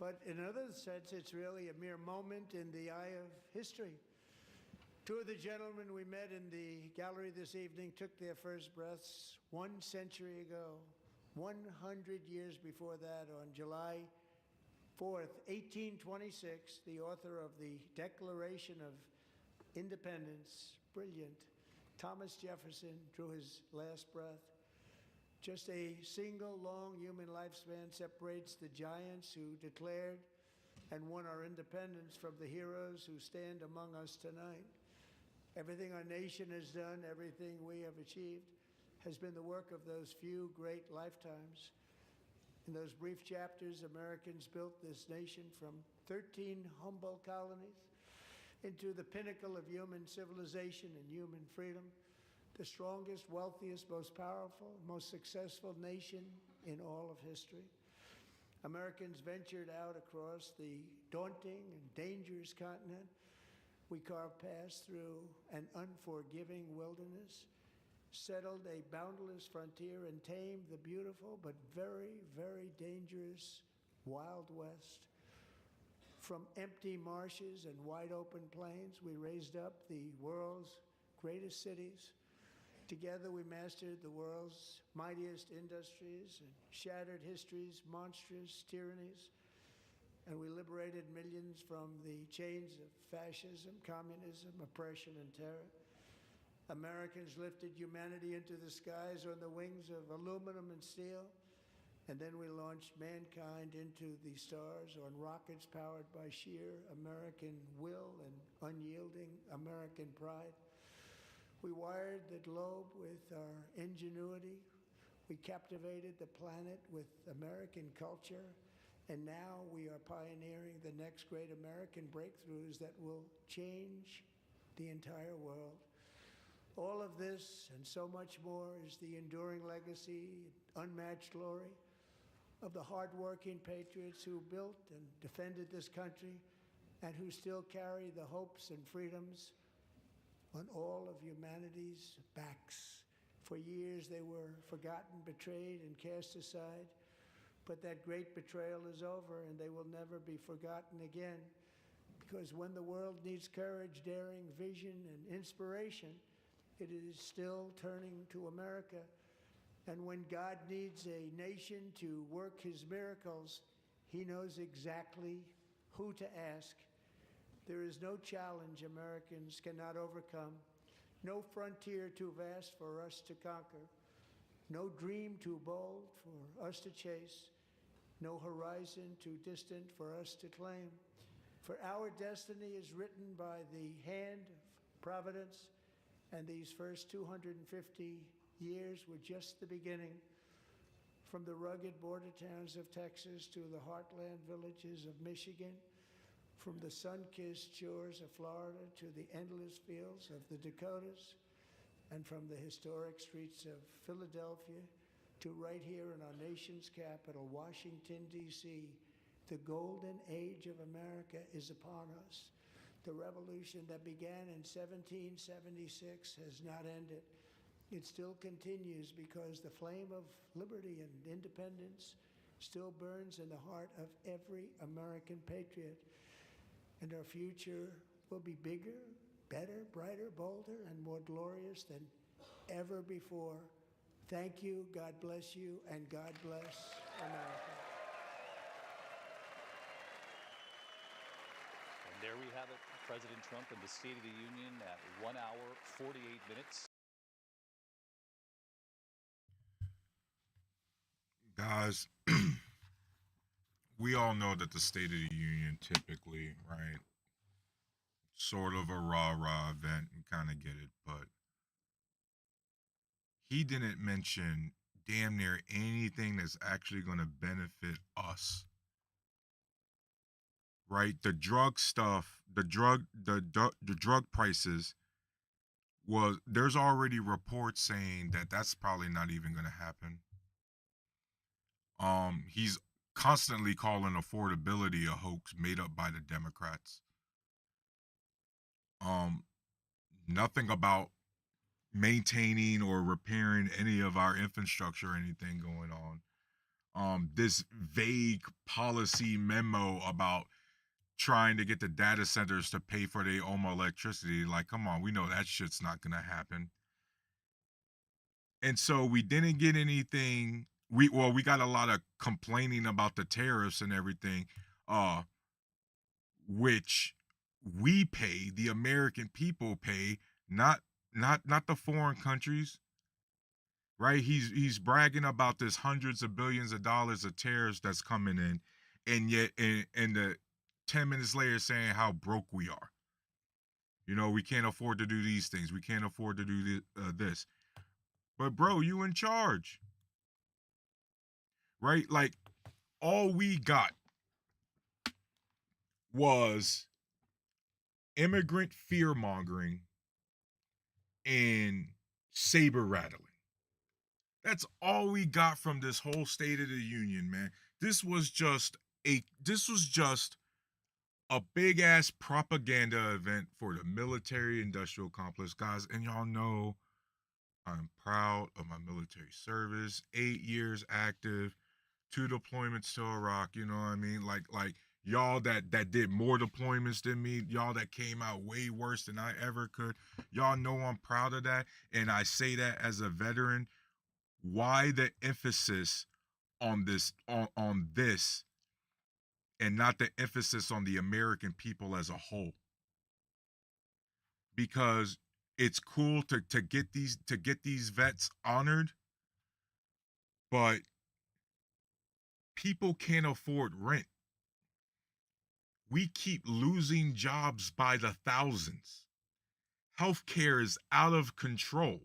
but in another sense, it's really a mere moment in the eye of history. Two of the gentlemen we met in the gallery this evening took their first breaths 1 century ago, 100 years before that, on July 4th, 1826, the author of the Declaration of Independence, brilliant, Thomas Jefferson, drew his last breath. Just a single long human lifespan separates the giants who declared and won our independence from the heroes who stand among us tonight. Everything our nation has done, everything we have achieved, has been the work of those few great lifetimes. In those brief chapters, Americans built this nation from 13 humble colonies into the pinnacle of human civilization and human freedom, the strongest, wealthiest, most powerful, most successful nation in all of history. Americans ventured out across the daunting and dangerous continent. We carved paths through an unforgiving wilderness, settled a boundless frontier, and tamed the beautiful but very, very dangerous Wild West. From empty marshes and wide open plains, we raised up the world's greatest cities. Together, we mastered the world's mightiest industries and shattered history's monstrous tyrannies. And we liberated millions from the chains of fascism, communism, oppression, and terror. Americans lifted humanity into the skies on the wings of aluminum and steel. And then we launched mankind into the stars on rockets powered by sheer American will and unyielding American pride. We wired the globe with our ingenuity. We captivated the planet with American culture. And now we are pioneering the next great American breakthroughs that will change the entire world. All of this and so much more is the enduring legacy, unmatched glory of the hardworking patriots who built and defended this country and who still carry the hopes and freedoms on all of humanity's backs. For years they were forgotten, betrayed, and cast aside. But that great betrayal is over, and they will never be forgotten again. Because when the world needs courage, daring, vision, and inspiration, it is still turning to America. And when God needs a nation to work his miracles, he knows exactly who to ask. There is no challenge Americans cannot overcome, no frontier too vast for us to conquer, no dream too bold for us to chase, no horizon too distant for us to claim. For our destiny is written by the hand of providence, and these first 250 years were just the beginning. From the rugged border towns of Texas to the heartland villages of Michigan, from the sun-kissed shores of Florida to the endless fields of the Dakotas, and from the historic streets of Philadelphia to right here in our nation's capital, Washington, D.C., the golden age of America is upon us. The revolution that began in 1776 has not ended. It still continues because the flame of liberty and independence still burns in the heart of every American patriot. And our future will be bigger, better, brighter, bolder, and more glorious than ever before. Thank you, God bless you, and God bless America. There we have it, President Trump in the State of the Union at 1 hour, 48 minutes. Guys, we all know that the State of the Union typically, right, sort of a rah-rah event, we kind of get it, but he didn't mention damn near anything that's actually going to benefit us, right? The drug stuff, the drug prices was, there's already reports saying that that's probably not even going to happen. He's constantly calling affordability a hoax made up by the Democrats. Um, Nothing about maintaining or repairing any of our infrastructure or anything going on. This vague policy memo about trying to get the data centers to pay for their own electricity. Like, come on, we know that shit's not gonna happen. And so we didn't get anything. We got a lot of complaining about the tariffs and everything, uh, which we pay, the American people pay, not the foreign countries, right? He's bragging about this hundreds of billions of dollars of tariffs that's coming in, and yet and the 10 minutes later saying how broke we are. You know, we can't afford to do these things. We can't afford to do this. But bro, you in charge, right? Like all we got was immigrant fear mongering and saber rattling. That's all we got from this whole State of the Union, man. This was just a big ass propaganda event for the military industrial complex, guys. And y'all know I'm proud of my military service. 8 years active, 2 deployments to Iraq. You know what I mean? Like y'all that did more deployments than me. Y'all that came out way worse than I ever could. Y'all know I'm proud of that, and I say that as a veteran. Why the emphasis on this and not the emphasis on the American people as a whole? Because it's cool to get these vets honored, but people can't afford rent. We keep losing jobs by the thousands. Healthcare is out of control.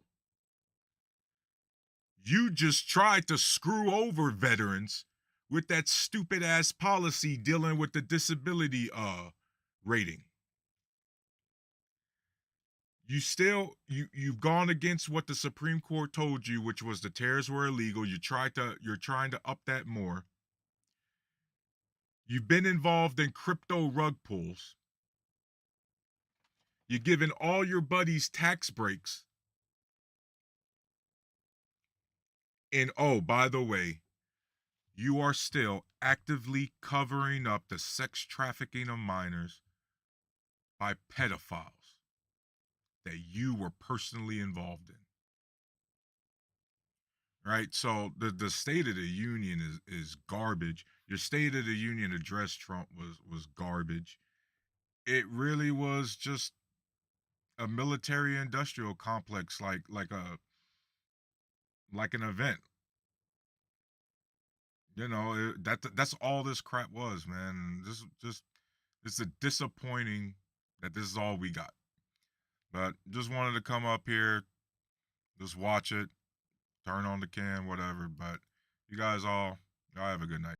You just tried to screw over veterans with that stupid ass policy dealing with the disability rating. You've gone against what the Supreme Court told you, which was the tariffs were illegal. You're trying to up that more. You've been involved in crypto rug pulls. You're giving all your buddies tax breaks. And oh, by the way, you are still actively covering up the sex trafficking of minors by pedophiles that you were personally involved in. Right? So the State of the Union is garbage. Your State of the Union address, Trump, was garbage. It really was just a military industrial complex, like an event. You know, that's all this crap was, man. It's a disappointing that this is all we got. But just wanted to come up here, just watch it, turn on the cam, whatever. But y'all have a good night.